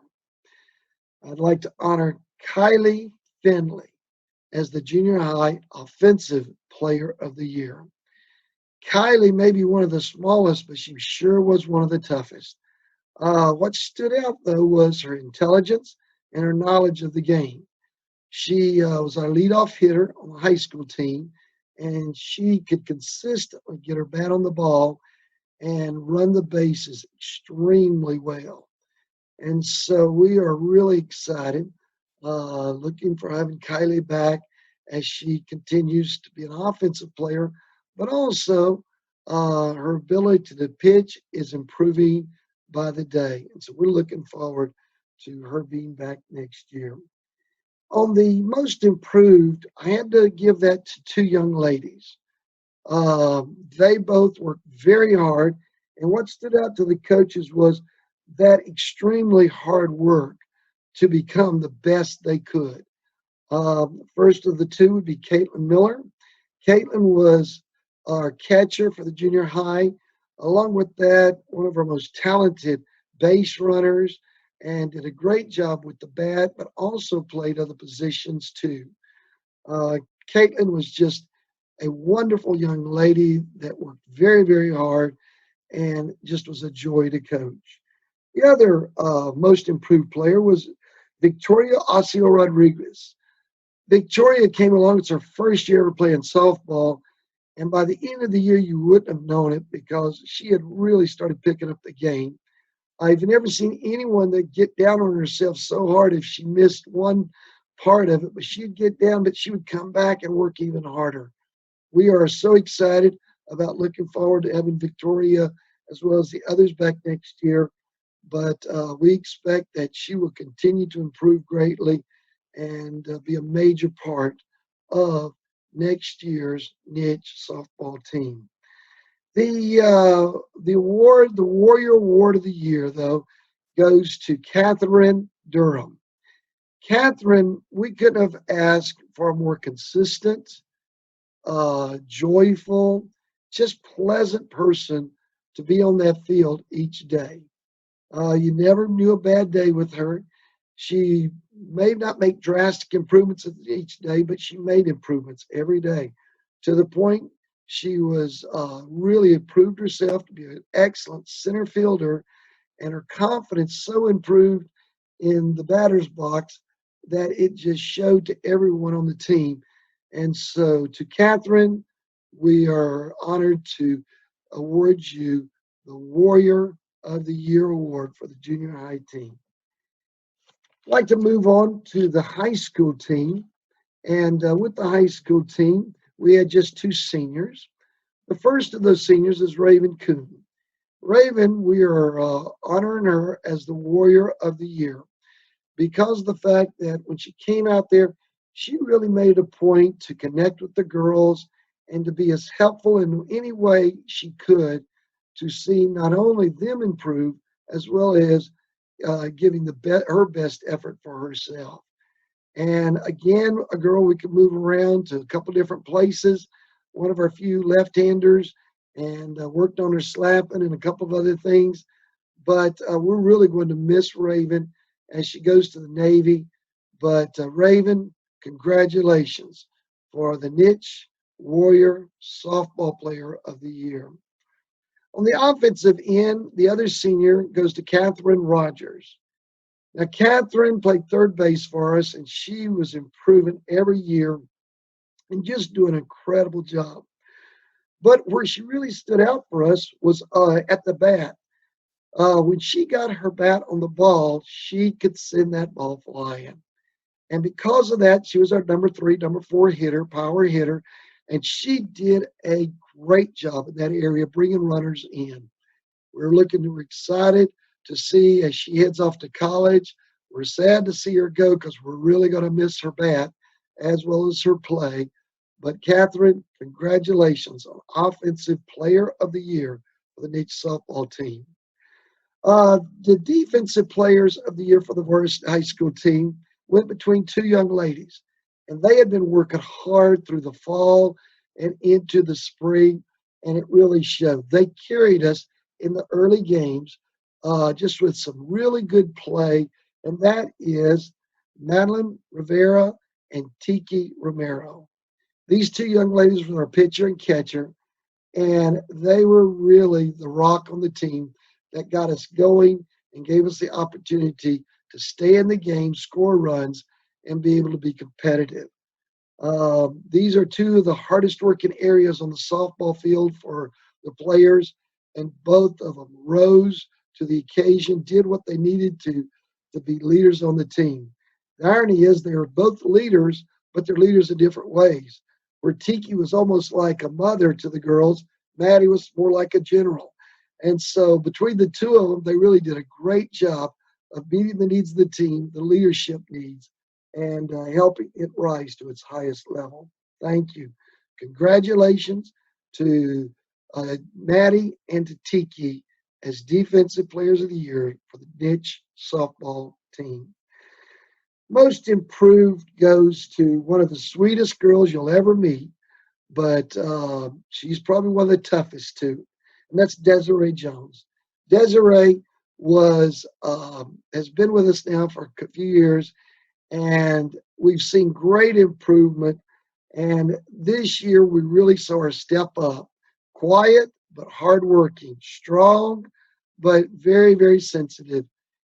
I'd like to honor Kylie Finley as the junior high offensive player of the year. Kylie may be one of the smallest, but she sure was one of the toughest. What stood out, though, was her intelligence and her knowledge of the game. She was our leadoff hitter on the high school team, and she could consistently get her bat on the ball and run the bases extremely well. And so we are really excited, looking for having Kylie back as she continues to be an offensive player, but also her ability to pitch is improving by the day. And so we're looking forward to her being back next year. On the most improved, I had to give that to 2 young ladies. They both worked very hard, and what stood out to the coaches was that extremely hard work to become the best they could. First of the 2 would be Caitlin Miller. Caitlin was our catcher for the junior high. Along with that, one of our most talented base runners and did a great job with the bat, but also played other positions too. Caitlin was just a wonderful young lady that worked very, very hard and just was a joy to coach. The other most improved player was Victoria Ossio Rodriguez. Victoria came along, it's her first year ever playing softball, and by the end of the year, you wouldn't have known it because she had really started picking up the game. I've never seen anyone that get down on herself so hard if she missed one part of it, but she'd get down, but she would come back and work even harder. We are so excited about looking forward to having Victoria as well as the others back next year. But we expect that she will continue to improve greatly and be a major part of next year's NICH softball team. The award, the Warrior Award of the Year, though, goes to Catherine Durham. Catherine, we couldn't have asked for a more consistent, joyful, just pleasant person to be on that field each day. You never knew a bad day with her. She may not make drastic improvements each day, but she made improvements every day to the point she was really improved herself to be an excellent center fielder, and her confidence so improved in the batter's box that it just showed to everyone on the team. And so, to Catherine, we are honored to award you the Warrior of the Year award for the junior high team. I'd like to move on to the high school team. And with the high school team, we had just two seniors. The first of those seniors is Raven Coon. Raven, we are honoring her as the Warrior of the Year because of the fact that when she came out there, she really made a point to connect with the girls and to be as helpful in any way she could to see not only them improve as well as giving her best effort for herself. And again, a girl we could move around to a couple different places. One of our few left-handers, and worked on her slapping and a couple of other things. But we're really going to miss Raven as she goes to the Navy. But Raven, congratulations for the NICH Warrior Softball Player of the Year. On the offensive end, the other senior goes to Catherine Rogers. Now, Catherine played third base for us, and she was improving every year and just doing an incredible job. But where she really stood out for us was at the bat. When she got her bat on the ball, she could send that ball flying. And because of that, she was our number 3, number 4 hitter, power hitter, and she did a great job in that area, bringing runners in. We're excited to see as she heads off to college. We're sad to see her go because we're really going to miss her bat as well as her play. But Catherine, congratulations on Offensive Player of the Year for the NICH softball team. The Defensive Players of the Year for the Varsity high school team went between two young ladies, and they had been working hard through the fall and into the spring, and it really showed. They carried us in the early games just with some really good play, and that is Madeline Rivera and Tiki Romero. These two young ladies were our pitcher and catcher, and they were really the rock on the team that got us going and gave us the opportunity to stay in the game, score runs, and be able to be competitive. These are two of the hardest working areas on the softball field for the players, and both of them rose to the occasion, did what they needed to be leaders on the team. The irony is they are both leaders, but they're leaders in different ways. Where Tiki was almost like a mother to the girls, Maddie was more like a general. And so between the two of them, they really did a great job of meeting the needs of the team, the leadership needs, and helping it rise to its highest level. Thank you. Congratulations to Maddie and to Tiki as Defensive Players of the Year for the NICH softball team. Most improved goes to one of the sweetest girls you'll ever meet, but she's probably one of the toughest too, and that's Desiree Jones. Desiree has been with us now for a few years, and we've seen great improvement And this year, we really saw her step up. Quiet, but hardworking, strong, but very, very sensitive.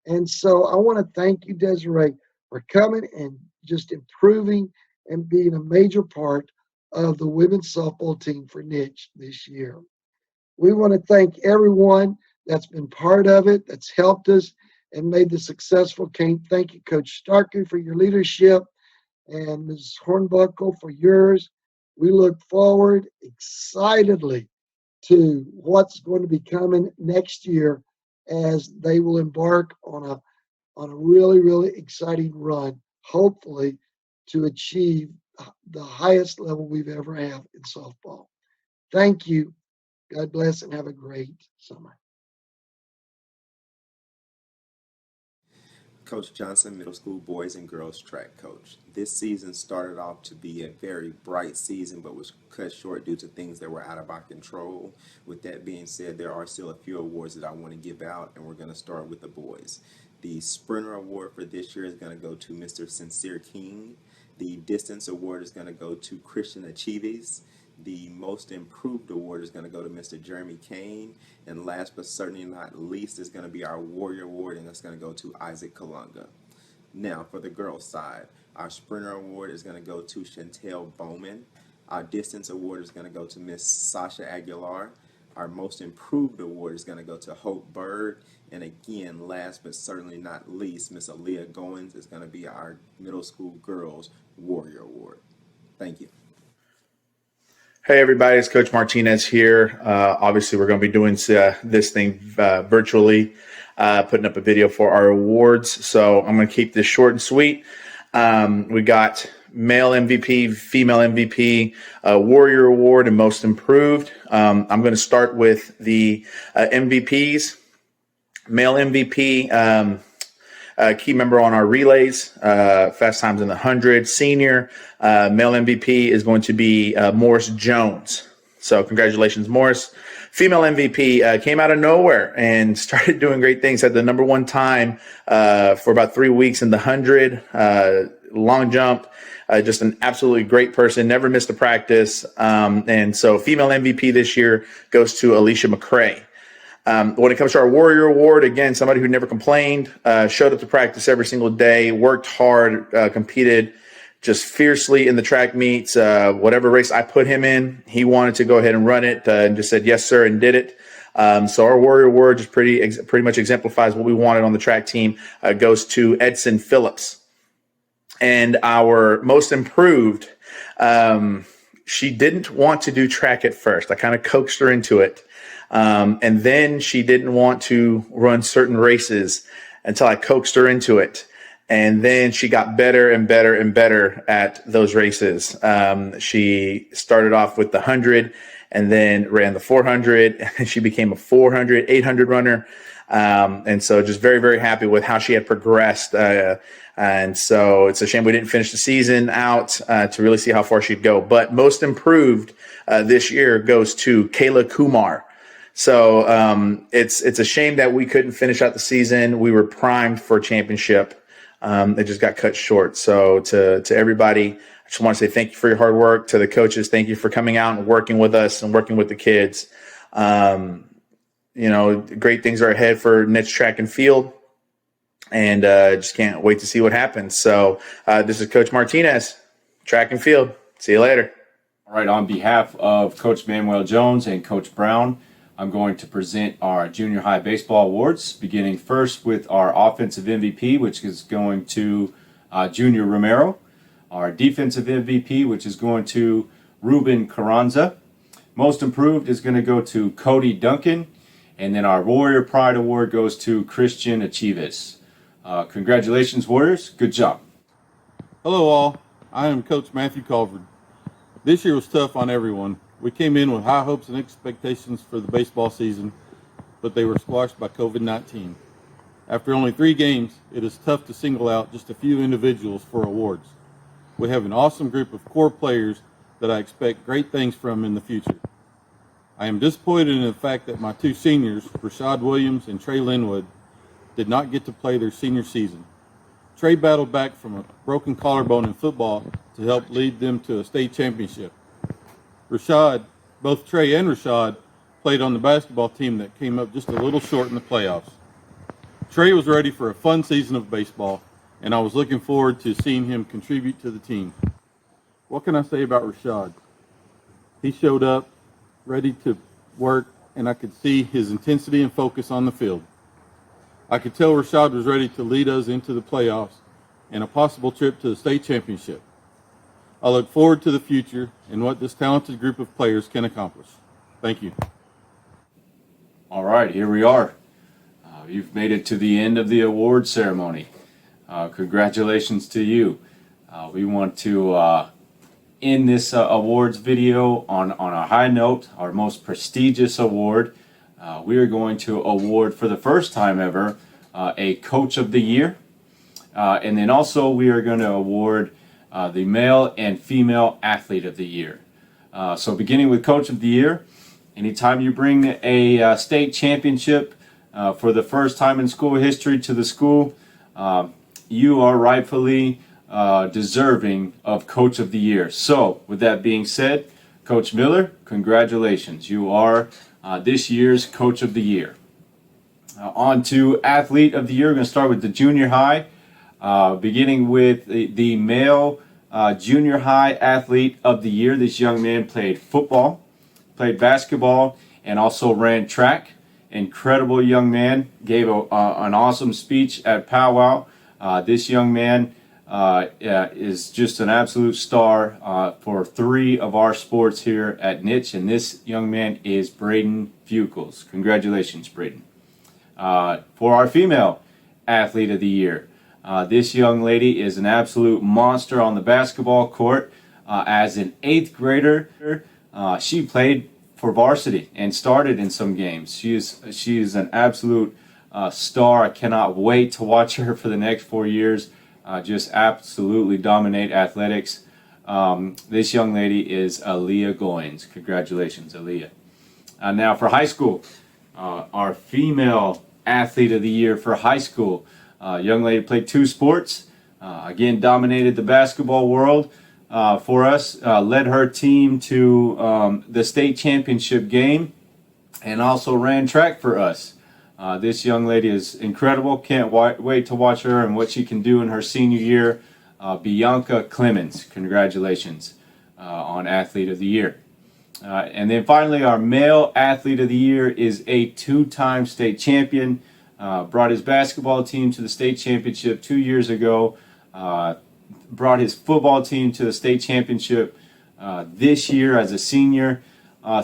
And so I want to thank you, Desiree, for coming and just improving and being a major part of the women's softball team for NICH this year. We want to thank everyone that's been part of it, that's helped us and made this successful. Thank you, Coach Starkey, for your leadership, and Ms. Hornbuckle for yours. We look forward excitedly to what's going to be coming next year as they will embark on a really, really exciting run, hopefully to achieve the highest level we've ever had in softball. Thank you. God bless and have a great summer. Coach Johnson, middle school boys and girls track coach. This season started off to be a very bright season, but was cut short due to things that were out of our control. With that being said, there are still a few awards that I want to give out, and we're going to start with the boys. The Sprinter Award for this year is going to go to Mr. Sincere King. The Distance Award is going to go to Christian Achives. The Most Improved Award is going to go to Mr. Jeremy Kane. And last but certainly not least is going to be our Warrior Award, and that's going to go to Isaac Kalunga. Now, for the girls' side, our Sprinter Award is going to go to Chantel Bowman. Our Distance Award is going to go to Miss Sasha Aguilar. Our Most Improved Award is going to go to Hope Bird. And again, last but certainly not least, Miss Aaliyah Goins is going to be our Middle School Girls Warrior Award. Thank you. Hey everybody, it's Coach Martinez here. Obviously, we're going to be doing this thing virtually, putting up a video for our awards. So I'm going to keep this short and sweet. We got male MVP, female MVP, Warrior Award, and Most Improved. I'm going to start with the MVPs. Male MVP, key member on our relays, fast times in the 100. Senior male MVP is going to be Morris Jones. So congratulations, Morris. Female MVP came out of nowhere and started doing great things. Had the number one time for about 3 weeks in the 100, long jump. Just an absolutely great person. Never missed a practice. And so female MVP this year goes to Alicia McCrae. When it comes to our Warrior Award, again, somebody who never complained, showed up to practice every single day, worked hard, competed just fiercely in the track meets. Whatever race I put him in, he wanted to go ahead and run it and just said, yes, sir, and did it. So our Warrior Award just pretty much exemplifies what we wanted on the track team, goes to Edson Phillips. And our Most Improved, she didn't want to do track at first. I kind of coaxed her into it. And then she didn't want to run certain races until I coaxed her into it. And then she got better and better and better at those races. She started off with the 100 and then ran the 400, and she became a 400, 800 runner. And so just very, very happy with how she had progressed. And so it's a shame we didn't finish the season out to really see how far she'd go. But Most Improved this year goes to Kayla Kumar. So it's a shame that we couldn't finish out the season. We were primed for a championship. It just got cut short. So to everybody, I just want to say thank you for your hard work. To the coaches, thank you for coming out and working with us and working with the kids. Great things are ahead for NICH track and field, and just can't wait to see what happens. So this is Coach Martinez, track and field. See you later. All right, on behalf of Coach Manuel Jones and Coach Brown, I'm going to present our junior high baseball awards, beginning first with our offensive MVP, which is going to Junior Romero, our defensive MVP, which is going to Ruben Carranza. Most Improved is going to go to Cody Duncan, and then our Warrior Pride Award goes to Christian Achives. Congratulations, Warriors. Good job. Hello all, I am Coach Matthew Culver. This year was tough on everyone. We came in with high hopes and expectations for the baseball season, but they were squashed by COVID-19. After only 3 games, it is tough to single out just a few individuals for awards. We have an awesome group of core players that I expect great things from in the future. I am disappointed in the fact that my 2 seniors, Rashad Williams and Trey Linwood, did not get to play their senior season. Trey battled back from a broken collarbone in football to help lead them to a state championship. Both Trey and Rashad played on the basketball team that came up just a little short in the playoffs. Trey was ready for a fun season of baseball, and I was looking forward to seeing him contribute to the team. What can I say about Rashad? He showed up ready to work, and I could see his intensity and focus on the field. I could tell Rashad was ready to lead us into the playoffs and a possible trip to the state championship. I look forward to the future and what this talented group of players can accomplish. Thank you. All right, here we are. You've made it to the end of the award ceremony. Congratulations to you. We want to end this awards video on a high note, our most prestigious award. We are going to award for the first time ever a Coach of the Year. And then also we are going to award the Male and Female Athlete of the Year. So beginning with Coach of the Year, anytime you bring a state championship for the first time in school history to the school, you are rightfully deserving of Coach of the Year. So with that being said, Coach Miller, congratulations. You are this year's Coach of the Year. On to Athlete of the Year. We're going to start with the junior high, beginning with the male junior high Athlete of the Year. This young man played football, played basketball, and also ran track. Incredible young man, gave an awesome speech at Powwow. This young man is just an absolute star for 3 of our sports here at NICH, and this young man is Braden Fukels. Congratulations, Braden. For our female Athlete of the Year, this young lady is an absolute monster on the basketball court. As an 8th grader, she played for varsity and started in some games. She is an absolute star. I cannot wait to watch her for the next 4 years. Just absolutely dominate athletics. This young lady is Aaliyah Goins. Congratulations, Aaliyah. Now for high school, our female Athlete of the Year for high school. Young lady played 2 sports. Again, dominated the basketball world for us. Led her team to the state championship game and also ran track for us. This young lady is incredible. Can't wait to watch her and what she can do in her senior year. Bianca Clemens, congratulations on Athlete of the Year. And then finally, our male Athlete of the Year is a 2-time state champion. Brought his basketball team to the state championship 2 years ago. Brought his football team to the state championship this year as a senior.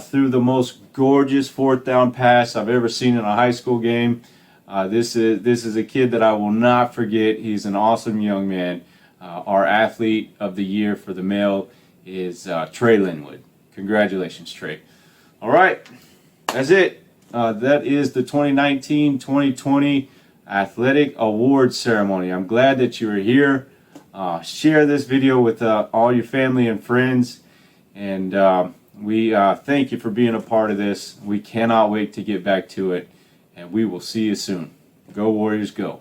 Threw the most gorgeous 4th down pass I've ever seen in a high school game. This is a kid that I will not forget. He's an awesome young man. Our Athlete of the Year for the male is Trey Linwood. Congratulations, Trey. All right, that's it. That is the 2019-2020 Athletic Awards Ceremony. I'm glad that you are here. Share this video with all your family and friends. And we thank you for being a part of this. We cannot wait to get back to it. And we will see you soon. Go Warriors, go.